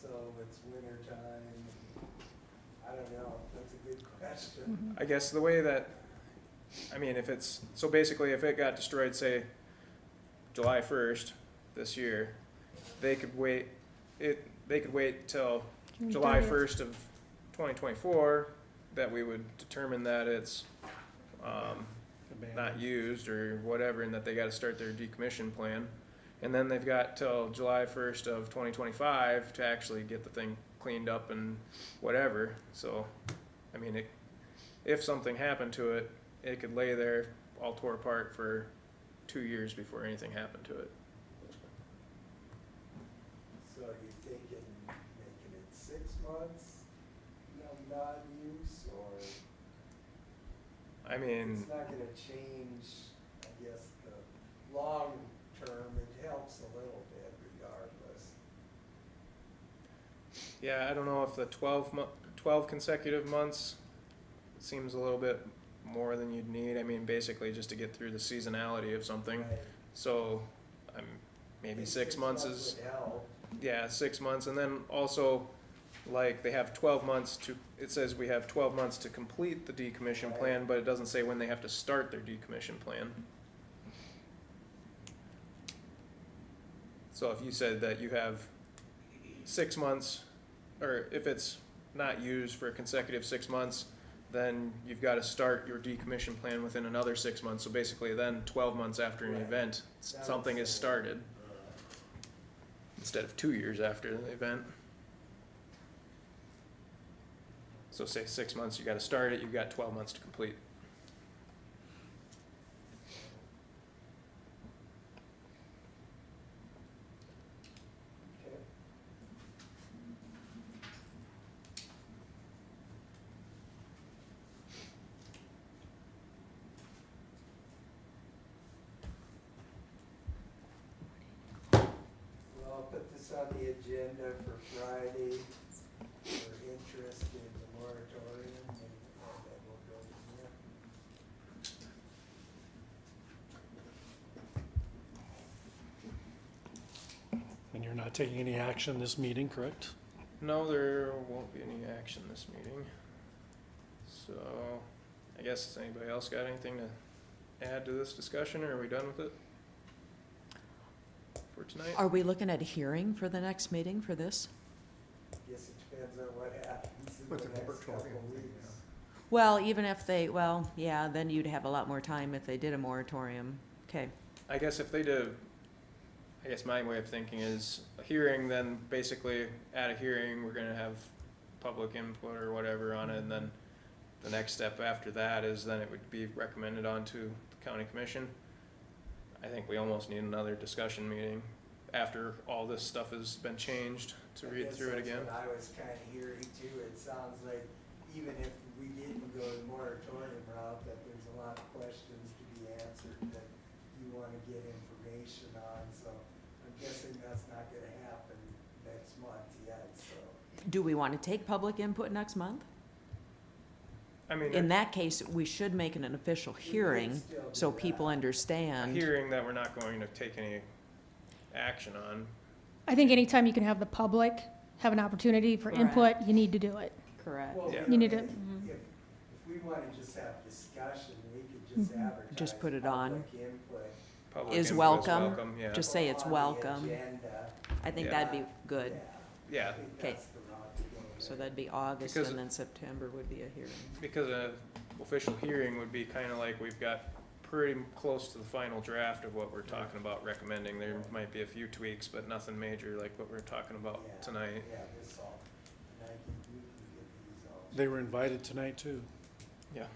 So it's winter time, I don't know, that's a good question. I guess the way that, I mean, if it's, so basically if it got destroyed, say, July 1st this year, they could wait, they could wait till June July 30th. 1st of 2024, that we would determine that it's not used or whatever, and that they gotta start their decommission plan. And then they've got till July 1st of 2025 to actually get the thing cleaned up and whatever. So, I mean, if something happened to it, it could lay there all tore apart for 2 years before anything happened to it. So are you thinking making it 6 months, non-use, or I mean, it's not gonna change, I guess, the long term, it helps a little bit regardless. yeah, I don't know if the 12 consecutive months seems a little bit more than you'd need. I mean, basically just to get through the seasonality of something. Right. So, maybe 6 months is, would help. yeah, 6 months. And then also, like, they have 12 months to, it says we have 12 months to complete the decommission plan, but it doesn't say when they have to start their decommission plan. So if you said that you have 6 months, or if it's not used for a consecutive 6 months, then you've got to start your decommission plan within another 6 months. So basically then 12 months after an Right. event, That something would is say, started instead of 2 years after the event. So say 6 months, you got to start it, you've got 12 months to complete. Okay. next on the agenda for Friday for interest in the moratorium, and then we'll go from there. And you're not taking any action this meeting, correct? No, there won't be any action this meeting. So, I guess, has anybody else got anything to add to this discussion, or are we done with it for tonight? Are we looking at a hearing for the next meeting for this? Guess it depends on what happens in With the the next couple moratorium of thing, weeks. Well, even if they, well, yeah, then you'd have a lot more time if they did a moratorium. Okay. I guess if they did, I guess my way of thinking is a hearing, then basically at a hearing, we're gonna have public input or whatever on it, and then the next step after that is then it would be recommended on to the county commission. I think we almost need another discussion meeting after all this stuff has been changed to I read guess through it that's again. what I was kinda hearing too. It sounds like even if we didn't go the moratorium route, that there's a lot of questions to be answered that you wanna get information on, so I'm guessing that's not gonna happen next month yet, so. Do we want to take public input next month? I mean, In that case, we should make it an official hearing still do so people that. a understand. hearing that we're not going to take any action on. I think anytime you can have the public have an opportunity for input, you need to do it. Correct. Well, Yeah. You need to- If we wanna just have discussion, we could just advertise. Just put it on. Public input Public Is input welcome. yeah. Just say it's on the welcome. agenda. I think Yeah. that'd be good. Yeah, Yeah, I think Okay. that's the route to go So there. that'd be August, Because- and then September would be a hearing. because a official hearing would be kinda like we've got pretty close to the final draft of what we're talking about recommending. There might be a few tweaks, but nothing major like what we're talking about Yeah, tonight. Yeah, this all, and I can, we can get these all. They were invited tonight too. Yeah.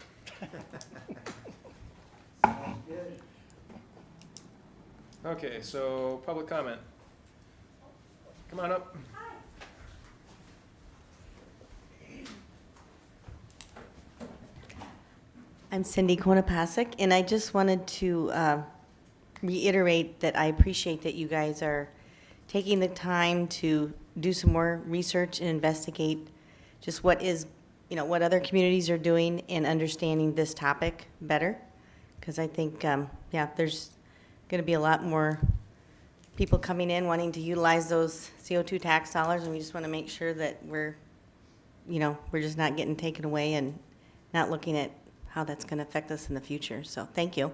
Sounds good. Okay, so public comment. Come on up. I'm Cindy Konopasek, and I just wanted to reiterate that I appreciate that you guys are taking the time to do some more research and investigate just what is, what other communities are doing and understanding this topic better. Because I think, there's going to be a lot more people coming in wanting to utilize those CO2 tax dollars, and we just want to make sure that we're just not getting taken away and not looking at how that's going to affect us in the future. So thank you.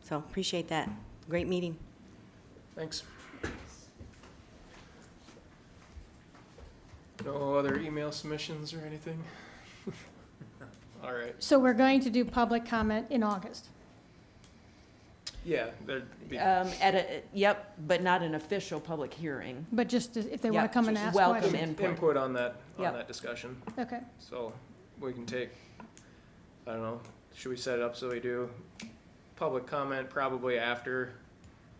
So appreciate that. Great meeting. Thanks. No other email submissions or anything? All right. So we're going to do public comment in August. Yeah, there'd be, Yep, but not an official public hearing. But just if they want Yeah, to come and just ask welcome questions. input on that Yep. discussion. Okay. So we can take, I don't know, should we set it up so we do public comment probably after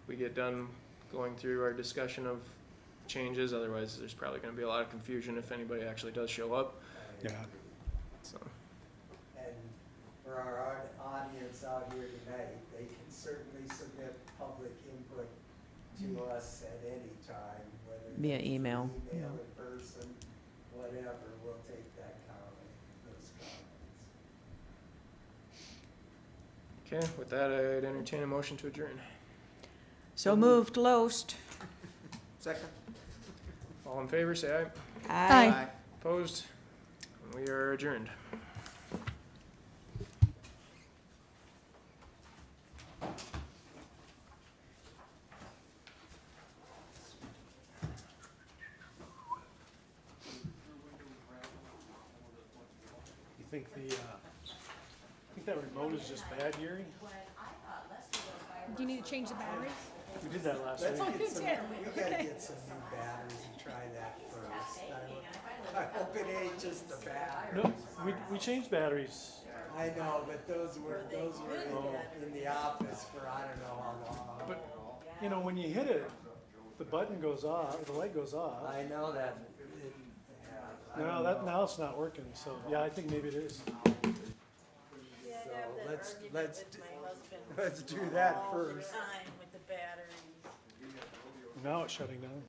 we get done going through our discussion of changes? Otherwise, there's probably gonna be a lot of confusion if anybody actually does show up, Yeah. so. And for our audience out here tonight, they can certainly submit public input to us at any time, whether. Via it's email. Email, in person, whatever, we'll take that comment, those comments. Okay, with that, I'd entertain a motion to adjourn. So moved, Loest. Second? All in favor, say aye. Aye. Opposed? We are adjourned. You think that remote is just bad, Yuri? Do you need to change the batteries? We did that last Let's week. get some, we gotta get some new batteries and try that first. I hope it ain't just the batteries. No, we changed batteries. I know, but those were in the office for I don't know how long. But, when you hit it, the button goes off, the light goes off. I know that. I No, don't that, know. now it's not working, so, yeah, I think maybe it is. So let's do that first. Now it's shutting down.